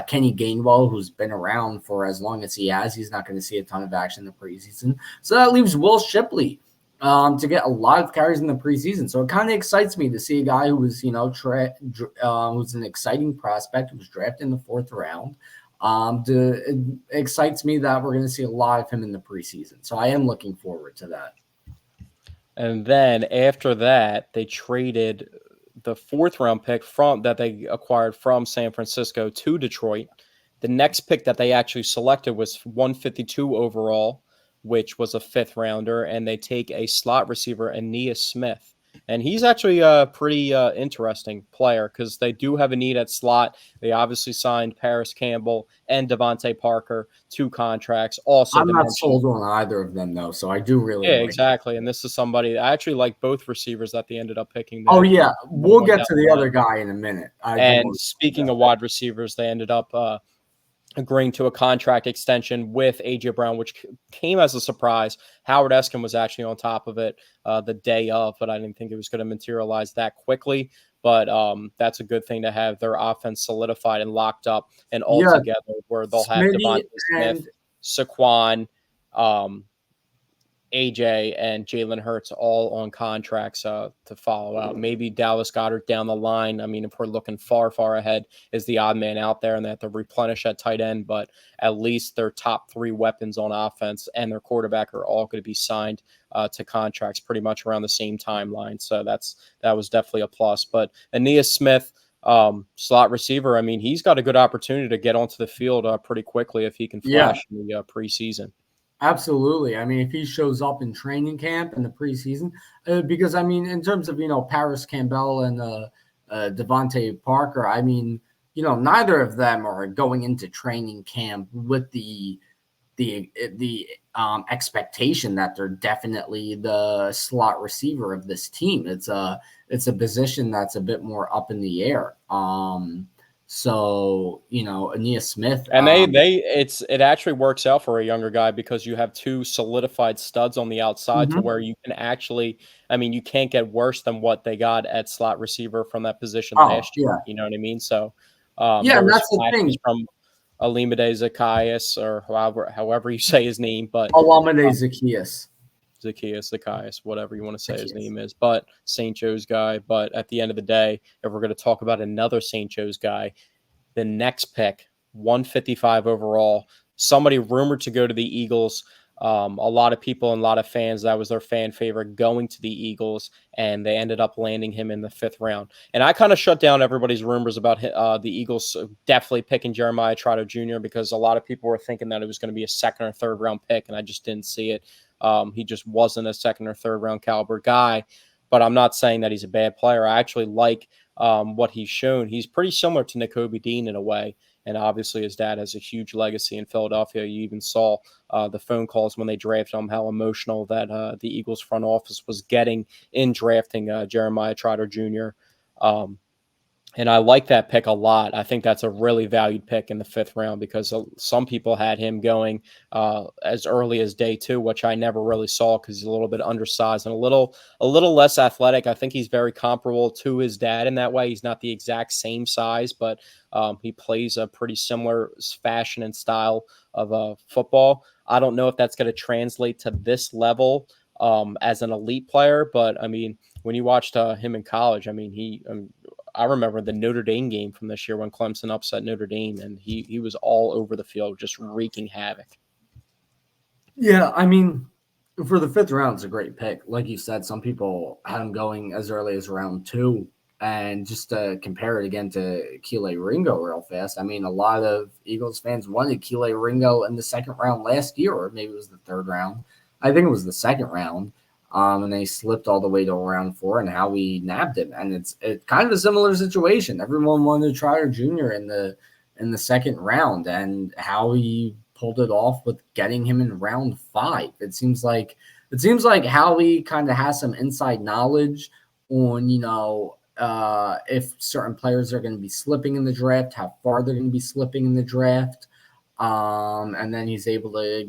Kenny Gainwell, who's been around for as long as he has, he's not going to see a ton of action in the preseason. So that leaves Will Shipley to get a lot of carries in the preseason. So it kind of excites me to see a guy who was, who's an exciting prospect, who was drafted in the fourth round. It excites me that we're going to see a lot of him in the preseason. So I am looking forward to that. And then after that, they traded the fourth round pick that they acquired from San Francisco to Detroit. The next pick that they actually selected was 152 overall, which was a fifth rounder, and they take a slot receiver, Aeneas Smith. And he's actually a pretty interesting player because they do have a need at slot. They obviously signed Paris Campbell and Devontae Parker, 2 contracts. Also, I'm to not mention, sold on either of them though, so I do really yeah, like exactly. And this is somebody I actually like both receivers that they ended up picking. Oh That yeah, we'll went get down to the the line. other guy in a minute. I do And want to speaking that. of wide receivers, they ended up agreeing to a contract extension with AJ Brown, which came as a surprise. Howard Eskin was actually on top of it the day of, but I didn't think it was going to materialize that quickly. But that's a good thing to have their offense solidified and locked up and all Yeah, together, where they'll have Smitty Devontae Smith, and Saquon, um, AJ and Jalen Hurts all on contracts to follow out. Maybe Dallas Goedert down the line. I mean, if we're looking far, far ahead, is the odd man out there and they have to replenish at tight end. But at least their top 3 weapons on offense and their quarterback are all going to be signed to contracts pretty much around the same timeline. So that was definitely a plus. But Aeneas Smith, slot receiver, I mean, he's got a good opportunity to get onto the field pretty quickly if he can yeah, flash in the preseason. absolutely. I mean, if he shows up in training camp in the preseason, because I mean, in terms of Paris Campbell and Devontae Parker, I mean, neither of them are going into training camp with the expectation that they're definitely the slot receiver of this team. It's a position that's a bit more up in the air. So Aeneas Smith. And it actually works out for a younger guy because you have 2 solidified studs on the outside to Mhm. where you can actually, I mean, you can't get worse than what they got at slot receiver from that position Oh last year. yeah, You know what I mean? So yeah, there and was that's the flashes thing. from Alimade Zacchaeus or however you say his name, but Olamide Zacchaeus. Zacchaeus, whatever you want to say his Zacchaeus. name is, but St. Joe's guy. But at the end of the day, if we're going to talk about another St. Joe's guy, the next pick, 155 overall, somebody rumored to go to the Eagles. A lot of people and a lot of fans, that was their fan favorite going to the Eagles, and they ended up landing him in the 5th round. And I kind of shut down everybody's rumors about the Eagles definitely picking Jeremiah Trotter Jr. because a lot of people were thinking that it was going to be a 2nd or 3rd round pick, and I just didn't see it. He just wasn't a 2nd or 3rd round caliber guy. But I'm not saying that he's a bad player. I actually like what he's shown. He's pretty similar to Nakobe Dean in a way. And obviously, his dad has a huge legacy in Philadelphia. You even saw the phone calls when they drafted him, how emotional that the Eagles front office was getting in drafting Jeremiah Trotter Jr. And I like that pick a lot. I think that's a really valued pick in the 5th round because some people had him going as early as day 2, which I never really saw because he's a little bit undersized and a little less athletic. I think he's very comparable to his dad in that way. He's not the exact same size, but he plays a pretty similar fashion and style of football. I don't know if that's going to translate to this level as an elite player, but I mean, when you watched him in college, I mean, I remember the Notre Dame game from this year when Clemson upset Notre Dame, and he was all over the field, just wreaking havoc. Yeah, I mean, for the 5th round, it's a great pick. Like you said, some people had him going as early as round 2. And just to compare it again to Keelan Ringo real fast, I mean, a lot of Eagles fans wanted Keelan Ringo in the 2nd round last year, or maybe it was the 3rd round. I think it was the 2nd round. And they slipped all the way to round 4, and Howie nabbed him. And it's kind of a similar situation. Everyone wanted Trotter Jr. in the 2nd round, and Howie pulled it off with getting him in round 5. It seems like Howie kind of has some inside knowledge on if certain players are going to be slipping in the draft, how far they're going to be slipping in the draft, and then he's able to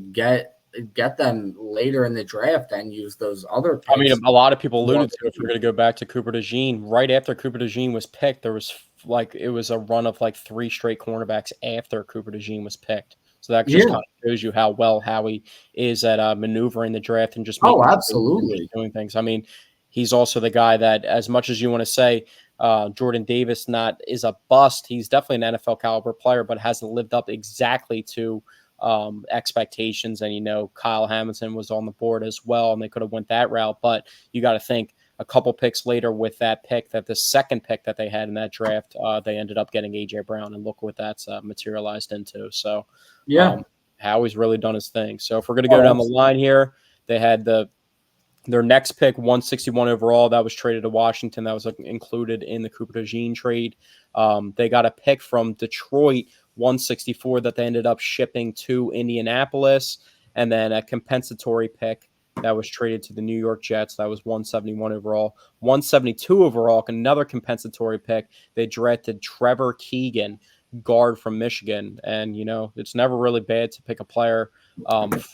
get them later in the draft and use those other I mean, picks. a lot of people alluded to, if we're going to go back to Cooper DeJean, right after Cooper DeJean was picked, it was a run of like 3 straight cornerbacks after Cooper DeJean was picked. So that just Yeah. kind of shows you how well Howie is at maneuvering the draft and just Oh, making trades and just absolutely. doing things. I mean, he's also the guy that, as much as you want to say Jordan Davis is a bust, he's definitely an NFL caliber player, but hasn't lived up exactly to expectations. And Kyle Hamilton was on the board as well, and they could have went that route. But you got to think a couple picks later with that pick, that the 2nd pick that they had in that draft, they ended up getting AJ Brown, and look what that's materialized into. So Yeah. Howie's really done his thing. So if we're going to go Oh, down the absolutely. line here, they had the Their next pick, 161 overall, that was traded to Washington. That was included in the Cooper DeJean trade. They got a pick from Detroit, 164, that they ended up shipping to Indianapolis, and then a compensatory pick that was traded to the New York Jets. That was 171 overall. 172 overall, another compensatory pick. They drafted Trevor Keegan, guard from Michigan. And, it's never really bad to pick a player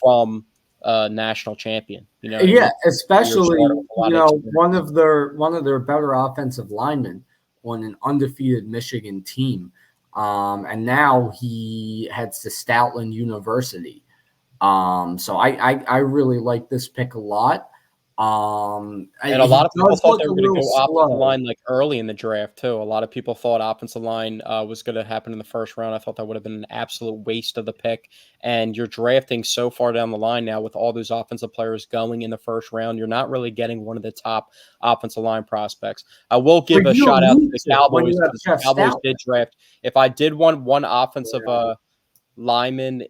from national champion. You know what I Yeah, mean? You're especially starting with a lot of experience. one of their better offensive linemen on an undefeated Michigan team, and now he heads to Stoutland University. So I really like this pick a lot. And a He lot of people does thought look they a were going to little go offensive slow. line like early in the draft too. A lot of people thought offensive line was going to happen in the first round. I thought that would have been an absolute waste of the pick. And you're drafting so far down the line now with all those offensive players going in the first round. You're not really getting one of the top offensive line prospects. I will But give a you shout don't out to need the to when Cowboys you have because the Jeff Cowboys Stout. did draft. If I did want one offensive lineman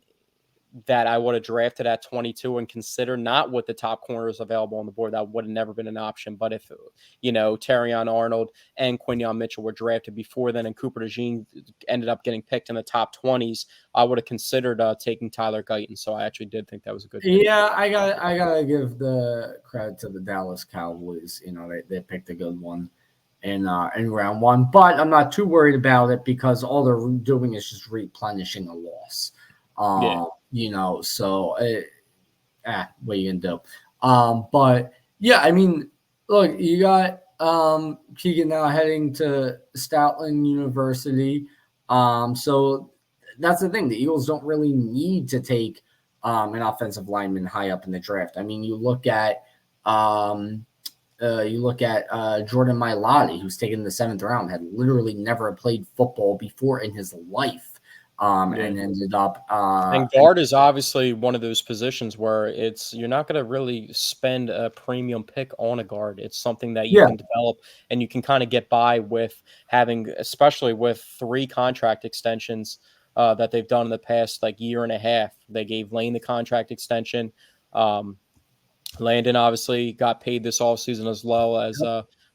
that I would have drafted at 22 and consider not with the top corners available on the board, that would have never been an option. But if, Terrion Arnold and Quinyon Mitchell were drafted before then and Cooper DeJean ended up getting picked in the top 20s, I would have considered taking Tyler Guyton. So I actually did think that was a good pick. Yeah, I gotta give the credit to the Dallas Cowboys. They picked a good one in round one, but I'm not too worried about it because all they're doing is just replenishing a loss. Yeah. So what are you gonna do? But yeah, I mean, look, you got Keegan now heading to Stoutland University. So that's the thing. The Eagles don't really need to take an offensive lineman high up in the draft. I mean, you look at Jordan Mailata, who's taken in the 7th round, had literally never played football before in his life, Yeah. and ended up. And guard is obviously one of those positions where you're not going to really spend a premium pick on a guard. It's something that you Yeah, can develop and you can kind of get by with having, especially with 3 contract extensions that they've done in the past like year and a half. They gave Lane the contract extension. Um, Landon obviously got paid this offseason as well as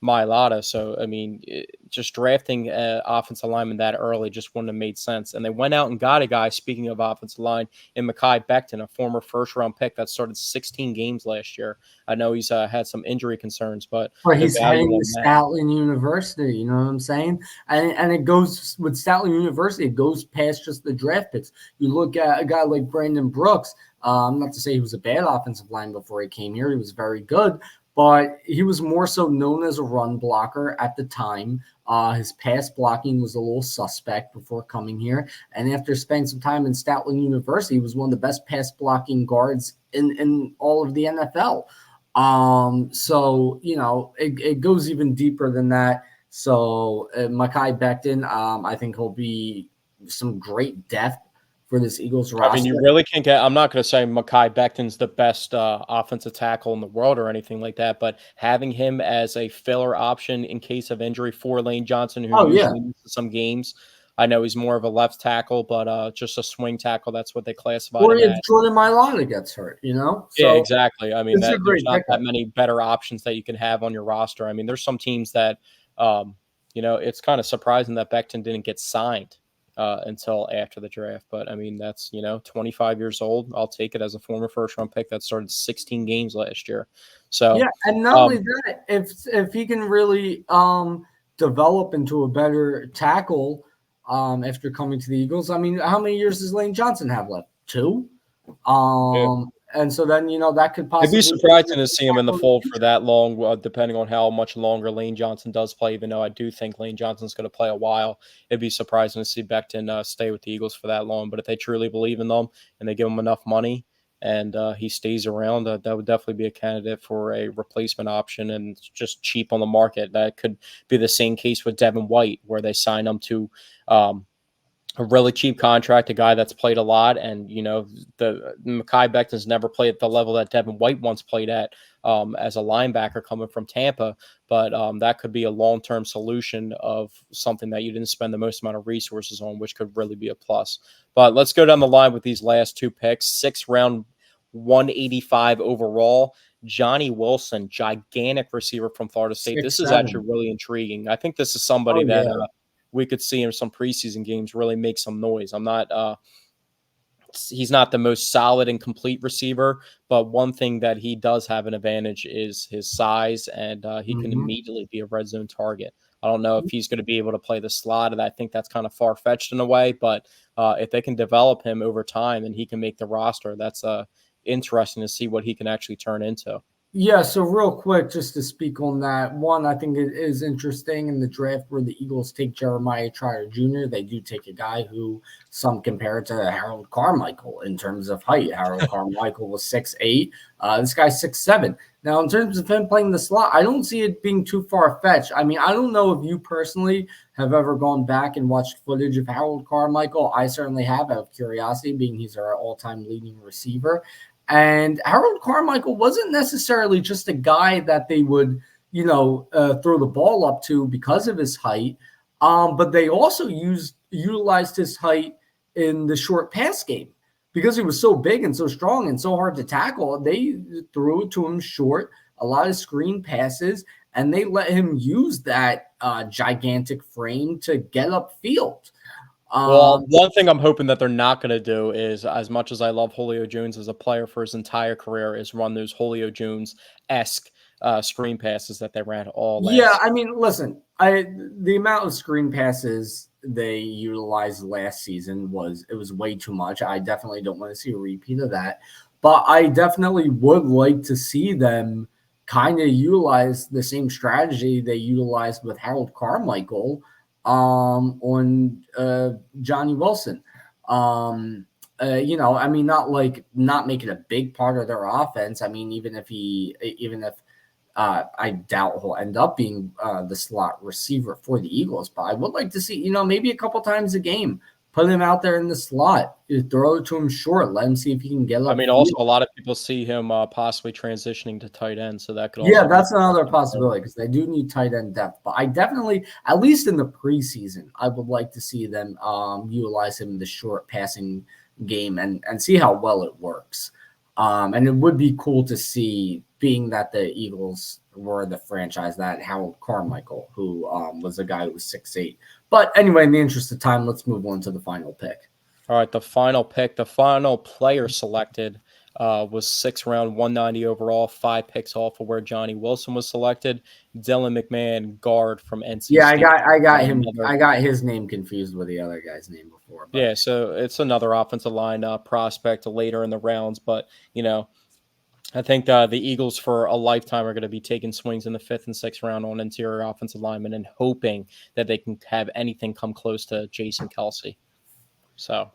Mailata. So, I mean, just drafting offensive lineman that early just wouldn't have made sense. And they went out and got a guy, speaking of offensive line, in Mekhi Becton, a former first-round pick that started 16 games last year. I know he's had some injury concerns, but but the he's value heading on to that. Stoutland University. You know what I'm saying? And it goes with Stoutland University. It goes past just the draft picks. You look at a guy like Brandon Brooks. Not to say he was a bad offensive line before he came here. He was very good, but he was more so known as a run blocker at the time. His pass blocking was a little suspect before coming here. And after spending some time in Stoutland University, he was one of the best pass blocking guards in all of the NFL. So it goes even deeper than that. So Mekhi Becton, I think he'll be some great depth for this Eagles I mean, you roster. really can't get. I'm not going to say Mekhi Becton's the best offensive tackle in the world or anything like that, but having him as a filler option in case of injury for Lane Johnson, who Oh yeah, usually misses some games. I know he's more of a left tackle, but just a swing tackle. That's what they classified or him if as. Jordan Mailata gets hurt, Yeah, so exactly. I mean, it's a that there's great not that pickup. many better options that you can have on your roster. I mean, there's some teams that, it's kind of surprising that Becton didn't get signed until after the draft. But I mean, that's 25 years old. I'll take it as a former first round pick that started 16 games last year. So, Yeah, and not only um, that, if he can really develop into a better tackle after coming to the Eagles, I mean, how many years does Lane Johnson have left? 2. And so then that could It'd be possibly be surprising to a see him in the tackle in the fold for future. that long, depending on how much longer Lane Johnson does play. Even though I do think Lane Johnson's going to play a while, it'd be surprising to see Becton stay with the Eagles for that long. But if they truly believe in them and they give him enough money and he stays around, that would definitely be a candidate for a replacement option and just cheap on the market. That could be the same case with Devin White, where they sign him to a really cheap contract, a guy that's played a lot, and the Mekhi Becton's never played at the level that Devin White once played at as a linebacker coming from Tampa, but that could be a long-term solution of something that you didn't spend the most amount of resources on, which could really be a plus. But let's go down the line with these last 2 picks. 6th round, 185 overall. Johnny Wilson, gigantic receiver from Florida State. This is 6'7". actually really intriguing. I think this is Oh somebody that yeah. we could see in some preseason games really make some noise. He's not the most solid and complete receiver, but one thing that he does have an advantage is his size, and he can Hmm. immediately be a red zone target. I don't know if he's going to be able to play the slot, and I think that's kind of far fetched in a way. But if they can develop him over time and he can make the roster, that's interesting to see what he can actually turn into. Yeah, so real quick, just to speak on that, one, I think it is interesting in the draft where the Eagles take Jeremiah Tryer Jr. They do take a guy who some compare to Harold Carmichael in terms of height. Harold Carmichael was 6'8". This guy's 6'7". Now, in terms of him playing the slot, I don't see it being too far-fetched. I mean, I don't know if you personally have ever gone back and watched footage of Harold Carmichael. I certainly have, out of curiosity, being he's our all-time leading receiver. And Harold Carmichael wasn't necessarily just a guy that they would, throw the ball up to because of his height, but they also utilized his height in the short pass game because he was so big and so strong and so hard to tackle. They threw it to him short, a lot of screen passes, and they let him use that gigantic frame to get upfield. Well, one thing I'm hoping that they're not going to do is, as much as I love Julio Jones as a player for his entire career, is run those Julio Jones-esque screen passes that they ran all Yeah, last I year. mean, listen, the amount of screen passes they utilized last season was way too much. I definitely don't want to see a repeat of that, but I definitely would like to see them kind of utilize the same strategy they utilized with Harold Carmichael on Johnny Wilson. I mean, not make it a big part of their offense. I mean, even if I doubt he'll end up being the slot receiver for the Eagles, but I would like to see, maybe a couple times a game, put him out there in the slot, throw it to him short, let him see if he can get I up mean, also field. a lot of people see him possibly transitioning to tight end, so that could Yeah, also be that's another possibility because they do need tight end depth. But I definitely, at least in the preseason, I would like to see them utilize him in the short passing game and see how well it works. And it would be cool to see, being that the Eagles were the franchise, that Harold Carmichael, who was a guy who was 6'8". But anyway, in the interest of time, let's move on to the final pick. All right, the final pick, the final player selected was 6th round, 190 overall, 5 picks off of where Johnny Wilson was selected. Dylan McMahon, guard from NC Yeah, State. I got him. Another, I got his name confused with the other guy's name before, but yeah, so it's another offensive line prospect later in the rounds. But, I think the Eagles for a lifetime are going to be taking swings in the 5th and 6th round on interior offensive linemen and hoping that they can have anything come close to Jason Kelsey. So.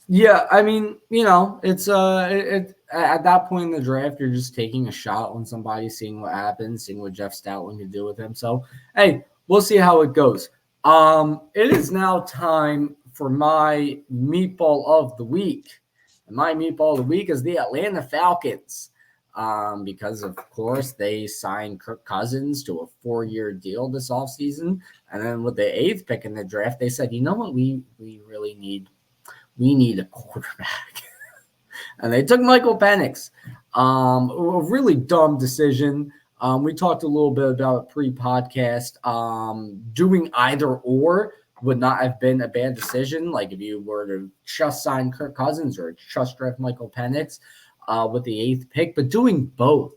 yeah, I mean, it's at that point in the draft, you're just taking a shot on somebody, seeing what happens, seeing what Jeff Stoutland can do with him. So, hey, we'll see how it goes. It is now time for my meatball of the week. And my meatball of the week is the Atlanta Falcons. Because of course they signed Kirk Cousins to a 4-year deal this offseason. And then with the 8th pick in the draft, they said, you know what, we really need a quarterback. And they took Michael Penix. A really dumb decision. We talked a little bit about it pre-podcast. Doing either or would not have been a bad decision. Like if you were to just sign Kirk Cousins or just draft Michael Penix with the 8th pick, but doing both,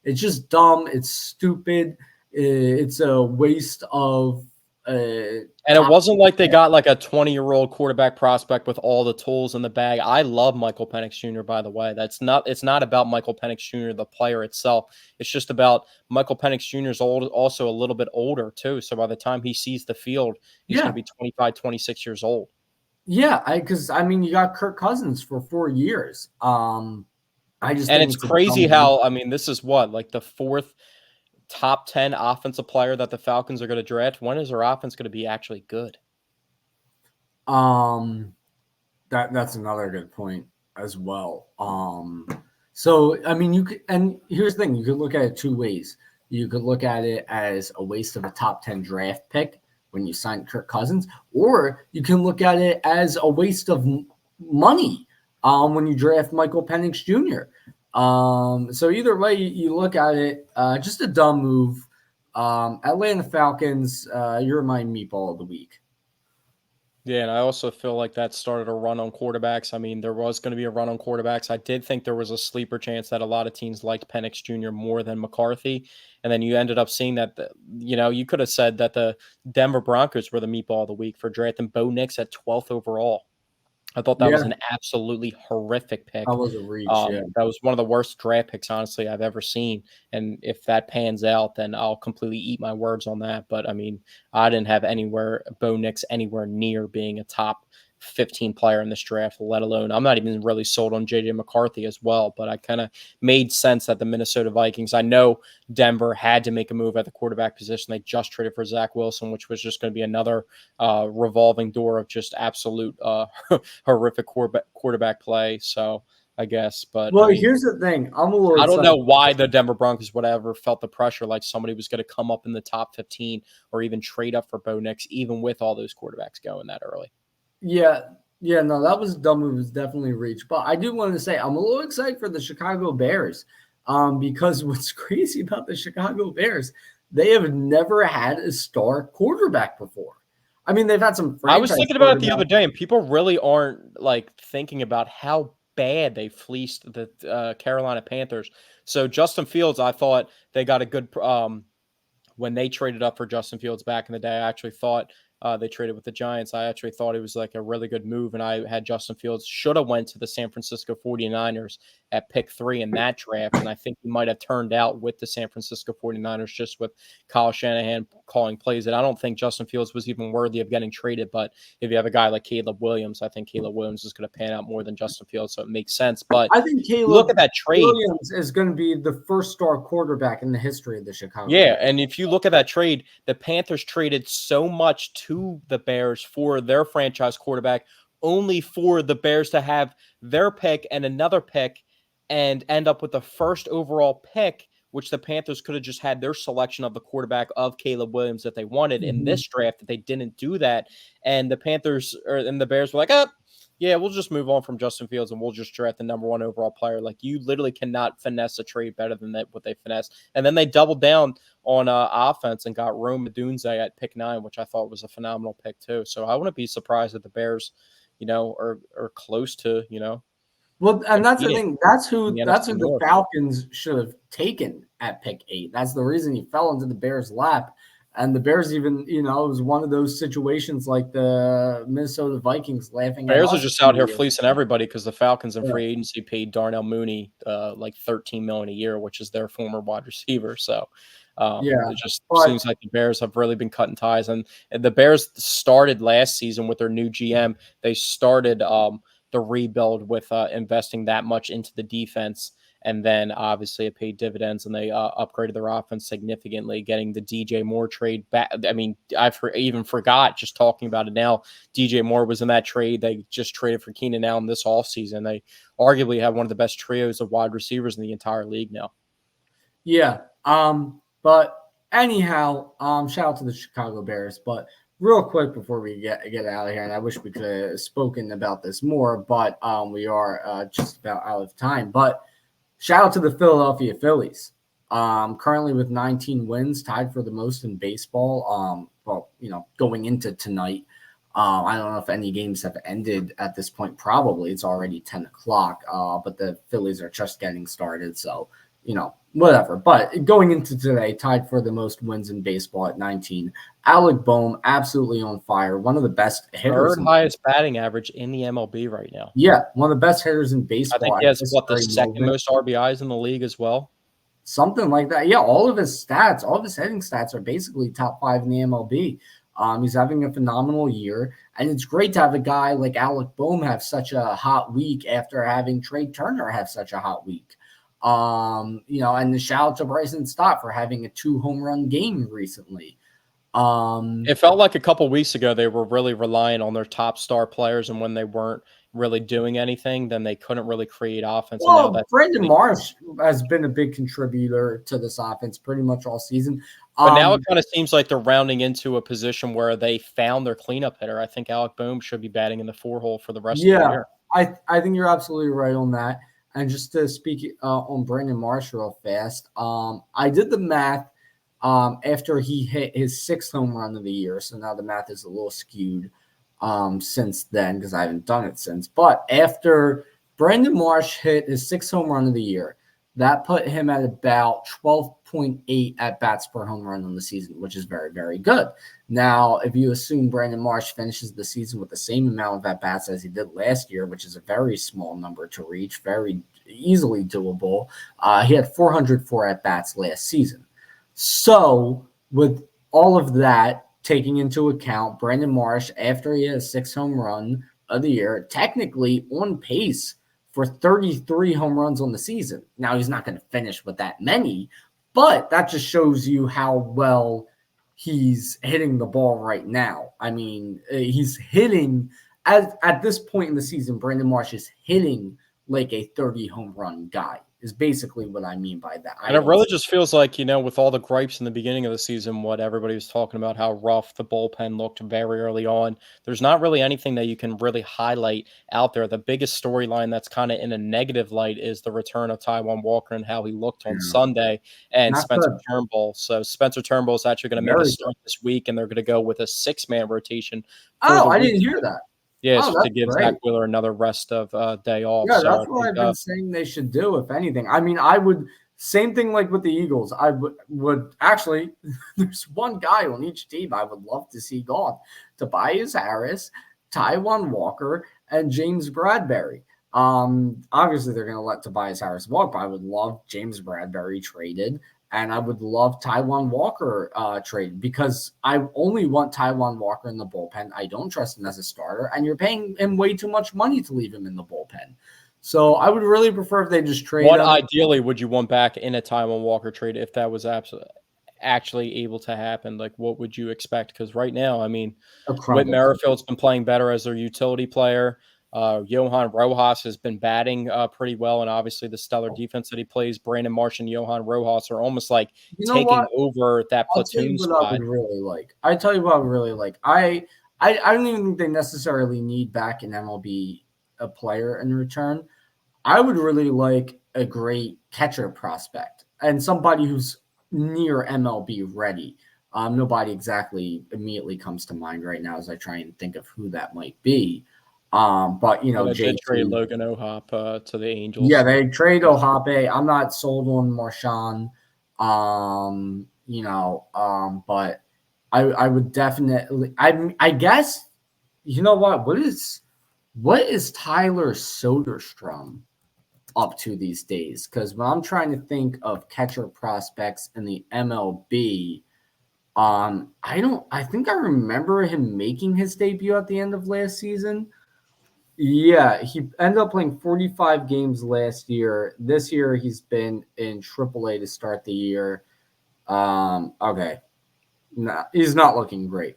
it's just dumb. It's stupid. It's a waste of And it wasn't like they got like a 20-year-old quarterback prospect with all the tools in the bag. I love Michael Penix Jr., by the way. It's not about Michael Penix Jr., the player itself. It's just about Michael Penix Jr. is also a little bit older too. So by the time he sees the field, he's going to be 25, 26 years old. Yeah, because you got Kirk Cousins for 4 years. I just And think it's it's a crazy dumb move. how, this is like the 4th top 10 offensive player that the Falcons are going to draft. When is their offense going to be actually good? That's another good point as well. So you could, and here's the thing, you could look at it two ways. You could look at it as a waste of a top 10 draft pick when you sign Kirk Cousins, or you can look at it as a waste of money when you draft Michael Penix Jr. So either way you look at it, just a dumb move. Atlanta Falcons, you're my meatball of the week. Yeah, and I also feel like that started a run on quarterbacks. I mean, there was going to be a run on quarterbacks. I did think there was a sleeper chance that a lot of teams liked Penix Jr. more than McCarthy, and then you ended up seeing that. You could have said that the Denver Broncos were the meatball of the week for drafting Bo Nix at 12th overall. I thought that was Yeah, an absolutely horrific that pick. was a reach. Yeah. That was one of the worst draft picks, honestly, I've ever seen. And if that pans out, then I'll completely eat my words on that. But I mean, I didn't have Bo Nix anywhere near being a top 15 player in this draft, let alone I'm not even really sold on JJ McCarthy as well. But I kind of made sense that the Minnesota Vikings, I know Denver had to make a move at the quarterback position. They just traded for Zach Wilson, which was just going to be another revolving door of just absolute horrific quarterback play. So I guess, but I Well, mean, here's the thing. I'm a little I don't excited. know why the Denver Broncos would ever felt the pressure like somebody was going to come up in the top 15 or even trade up for Bo Nix, even with all those quarterbacks going that early. Yeah, yeah, no, that was dumb. It was definitely a reach. But I do want to say I'm a little excited for the Chicago Bears. Because what's crazy about the Chicago Bears, they have never had a star quarterback before. I mean, they've had some I was franchise thinking about it the other quarterbacks. day, and people really aren't like thinking about how bad they fleeced the Carolina Panthers. So Justin Fields, I thought they got a good when they traded up for Justin Fields back in the day. I actually thought they traded with the Giants. I actually thought it was like a really good move, and I had Justin Fields should have went to the San Francisco 49ers at pick 3 in that draft, and I think he might have turned out with the San Francisco 49ers just with Kyle Shanahan calling plays. And I don't think Justin Fields was even worthy of getting traded, but if you have a guy like Caleb Williams, I think Caleb Williams is going to pan out more than Justin Fields, so it makes sense. But I think look at Caleb that trade. Williams is going to be the first star quarterback in the history of the Chicago Yeah, Bears. and if you look at that trade, the Panthers traded so much to the Bears for their franchise quarterback, only for the Bears to have their pick and another pick and end up with the first overall pick, which the Panthers could have just had their selection of the quarterback of Caleb Williams that they wanted in Mhm. this draft, that they didn't do that. And the Bears were like, yeah, we'll just move on from Justin Fields and we'll just draft the number 1 overall player. Like, you literally cannot finesse a trade better than that, what they finessed. And then they doubled down on offense and got Rome Odunze at pick 9, which I thought was a phenomenal pick too. So I wouldn't be surprised that the Bears, are close to, Well, and that's the competing thing. in the That's NFC who the North. Falcons should have taken at pick 8. That's the reason he fell into the Bears' lap. And the Bears even, it was one of those situations like the Minnesota Vikings laughing at Bears are us. just out here fleecing everybody because the Falcons in Yeah. free agency paid Darnell Mooney like $13 million a year, which is their former wide receiver. So Yeah. it just But seems like the Bears have really been cutting ties. And the Bears started last season with their new GM. They started the rebuild with investing that much into the defense. And then obviously it paid dividends, and they upgraded their offense significantly, getting the DJ Moore trade back. I mean, even forgot just talking about it now. DJ Moore was in that trade. They just traded for Keenan Allen this offseason. They arguably have one of the best trios of wide receivers in the entire league now. yeah. But anyhow, shout out to the Chicago Bears. But real quick before we get out of here, and I wish we could have spoken about this more, but we are just about out of time. But shout out to the Philadelphia Phillies. Currently with 19 wins, tied for the most in baseball. Well, going into tonight, I don't know if any games have ended at this point. Probably it's already 10 o'clock. But the Phillies are just getting started, so whatever. But going into today, tied for the most wins in baseball at 19. Alec Boehm, absolutely on fire. One of the best hitters. Third highest batting average in the MLB right now. Yeah, one of the best hitters in I think baseball he at has this what the very second moment. most RBIs in the league as well. Something like that. Yeah, all of his stats, all of his hitting stats are basically top 5 in the MLB. He's having a phenomenal year, and it's great to have a guy like Alec Boehm have such a hot week after having Trey Turner have such a hot week. And the shout out to Bryson Stott for having a 2 home run game recently. It felt like a couple weeks ago they were really relying on their top star players, and when they weren't really doing anything, then they couldn't really create offense. And now Well, that's Brandon Marsh has been a big contributor to this offense pretty much all season. but now it kind of seems like they're rounding into a position where they found their cleanup hitter. I think Alec Boehm should be batting in the 4 hole for the rest of the Yeah, year. I think you're absolutely right on that. And just to speak on Brandon Marsh real fast, I did the math after he hit his sixth home run of the year. So now the math is a little skewed since then because I haven't done it since. But after Brandon Marsh hit his sixth home run of the year, that put him at about 12.8 at bats per home run on the season, which is very, very good. Now, if you assume Brandon Marsh finishes the season with the same amount of at bats as he did last year, which is a very small number to reach, very easily doable, he had 404 at bats last season. So, with all of that taking into account, Brandon Marsh, after he had a sixth home run of the year, technically on pace for 33 home runs on the season. Now, he's not going to finish with that many, but that just shows you how well he's hitting the ball right now. I mean, he's hitting, at this point in the season, Brandon Marsh is hitting like a 30 home run guy. Is basically what I mean by that. And it really just feels like, with all the gripes in the beginning of the season, what everybody was talking about, how rough the bullpen looked very early on. There's not really anything that you can really highlight out there. The biggest storyline that's kind of in a negative light is the return of Taijuan Walker and how he looked on Sunday and Not Spencer good. Turnbull. So Spencer Turnbull is actually going to make a start this week, and they're going to go with a 6-man rotation for the I week. didn't hear that. Yes, Oh, to give great. Zach Wheeler another rest of day off. Yeah, So that's I what think, I've been saying they should do, if anything. I mean, I would same thing like with the Eagles. I would actually there's one guy on each team I would love to see gone. Tobias Harris, Taijuan Walker, and James Bradbury. Obviously they're gonna let Tobias Harris walk, but I would love James Bradbury traded. And I would love Taijuan Walker traded because I only want Taijuan Walker in the bullpen. I don't trust him as a starter, and you're paying him way too much money to leave him in the bullpen. So I would really prefer if they just trade what him. ideally would you want back in a Taijuan Walker trade if that was actually able to happen? Like, what would you expect? Because right now, I mean, A Whit crumble. Merrifield's been playing better as their utility player. Johan Rojas has been batting pretty well, and obviously the stellar defense that he plays. Brandon Marsh and Johan Rojas are almost like You know taking what? over that I'll tell you platoon what I spot. would really like. I tell you what I would really like. I don't even think they necessarily need back an MLB a player in return. I would really like a great catcher prospect and somebody who's near MLB ready. Nobody exactly immediately comes to mind right now as I try and think of who that might be. But But I did trade JT. Logan O'Hop to the Yeah, Angels. they trade Ohape. I'm not sold on Marshawn. But I would definitely I guess you know what is Tyler Soderstrom up to these days? Because when I'm trying to think of catcher prospects in the MLB, I think I remember him making his debut at the end of last season. Yeah, he ended up playing 45 games last year. This year he's been in AAA to start the year. Okay. Nah, he's not looking great.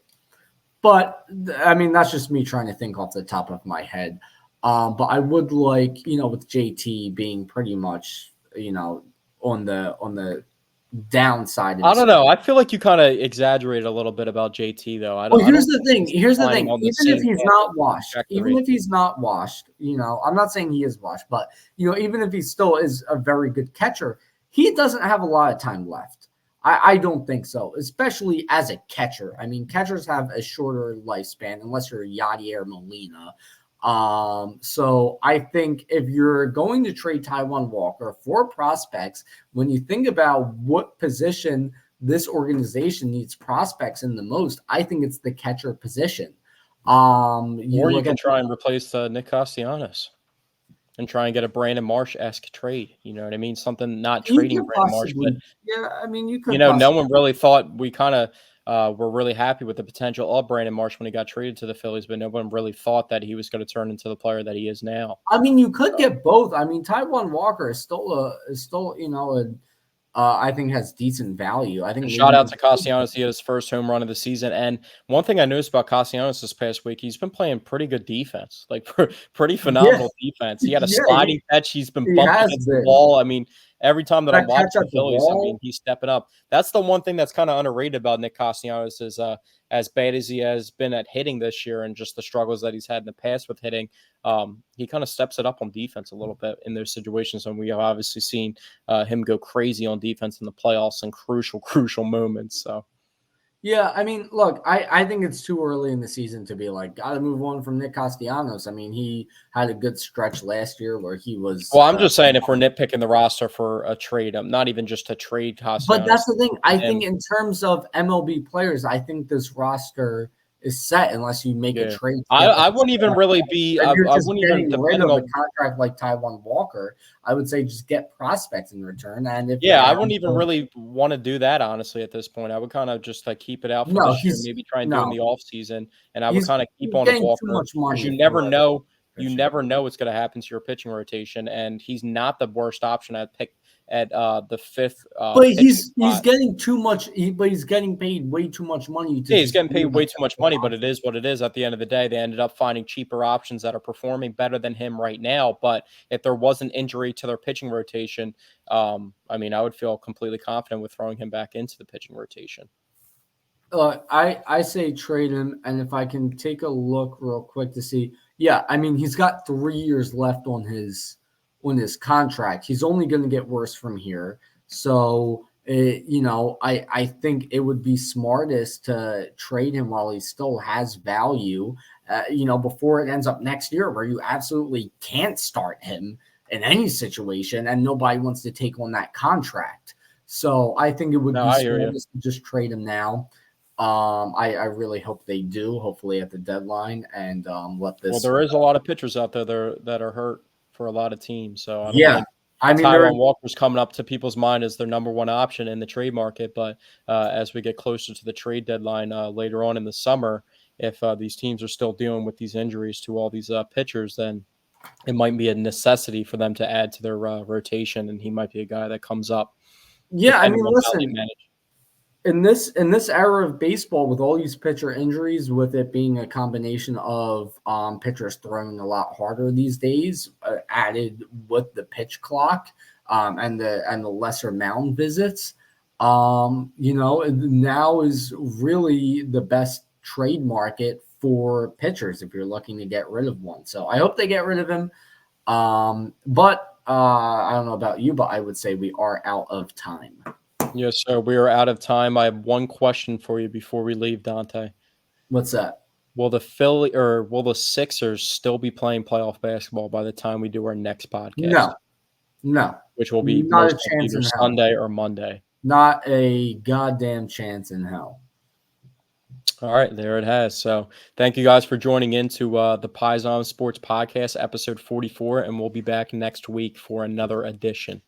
But I mean, that's just me trying to think off the top of my head. But I would like, with JT being pretty much, on the downside of I his don't know. I feel like you kind of exaggerated a little bit about JT, though. Well, I here's don't the think thing. he's Here's the declining thing. on the Even if same he's path not washed, even trajectory. if he's not washed, I'm not saying he is washed, but even if he still is a very good catcher, he doesn't have a lot of time left. I don't think so, especially as a catcher. I mean, catchers have a shorter lifespan unless you're Yadier Molina. So I think if you're going to trade Taijuan Walker for prospects, when you think about what position this organization needs prospects in the most, I think it's the catcher position. You Or you look can at try and replace Nick Castellanos and try and get a Brandon Marsh-esque trade. You know what I mean? Something not you trading could Brandon Marsh, but possibly, yeah. I mean, you could no possibly. one really thought we kind of were really happy with the potential of Brandon Marsh when he got traded to the Phillies, but no one really thought that he was going to turn into the player that he is now. I mean, you could get both. I mean, Taijuan Walker I think has decent value. I think And shout maybe out to Castellanos. He had his first home run of the season. And one thing I noticed about Castellanos this past week, he's been playing pretty good defense, like pretty yeah, phenomenal defense. He had a yeah, sliding catch. He's been he bumped has against the been. wall. I mean, every time that I'm That watching catch the at the Phillies, I mean, wall. he's stepping up. That's the one thing that's kind of underrated about Nick Castellanos is as bad as he has been at hitting this year and just the struggles that he's had in the past with hitting, he kind of steps it up on defense a little bit in those situations. And we have obviously seen him go crazy on defense in the playoffs in crucial moments. So. Yeah, I mean, look, I think it's too early in the season to be like, gotta move on from Nick Castellanos. I mean, he had a good stretch last year where he was. Well, I'm just saying if we're nitpicking the roster for a trade, not even just to trade But that's Castellanos. the thing. I think And in terms of MLB players, I think this roster is set unless you make a yeah, trade to get like I a wouldn't even star. really be. If you're I just wouldn't even getting rid depending of a on. contract like Taiwan Walker, I would say just get prospects in return. And if the Yeah, I Browns wouldn't even don't, really want to do that honestly at this point. I would kind of just like keep it out for no, this year, maybe try and do it in no, the off season, and I would he's kind of keep he's on getting too Walker much because money you never for a know. You pitcher. never know what's going to happen to your pitching rotation, and he's not the worst option at pick at the fifth But pitching he's spot. getting too much. But he's getting paid way too much money to Yeah, he's just getting be paid like way too much money, but it is what it is. At the end of the day, they ended up finding cheaper options that are performing better than him right now. But if there was an injury to their pitching rotation, I mean, I would feel completely confident with throwing him back into the pitching rotation. I say trade him, and if I can take a look real quick to see, yeah, I mean he's got 3 years left on his contract. He's only going to get worse from here. So I think it would be smartest to trade him while he still has value. Before it ends up next year where you absolutely can't start him in any situation, and nobody wants to take on that contract. So I think it would No, be I hear you. smartest to just trade him now. I really hope they do, hopefully at the deadline, and let Well, this. there is a lot of pitchers out there that are hurt for a lot of teams, so I don't Yeah, think I mean there. Taiwan Walker's coming up to people's mind as their number one option in the trade market. But as we get closer to the trade deadline later on in the summer, if these teams are still dealing with these injuries to all these pitchers, then it might be a necessity for them to add to their rotation, and he might be a guy that comes up Yeah, I depending mean, on how they listen, manage. in this era of baseball, with all these pitcher injuries, with it being a combination of pitchers throwing a lot harder these days, added with the pitch clock, and the lesser mound visits, now is really the best trade market for pitchers if you're looking to get rid of one. So I hope they get rid of him. But I don't know about you, but I would say we are out of time. Yes, sir. We are out of time. I have one question for you before we leave, Dante. What's that? Will the Sixers still be playing playoff basketball by the time we do our next podcast, No, no, which will be not most a likely chance either in hell. Sunday or Monday? Not a goddamn chance in hell. All right, there it has. So thank you guys for joining into the Paisan Sports Podcast, episode 44, and we'll be back next week for another edition.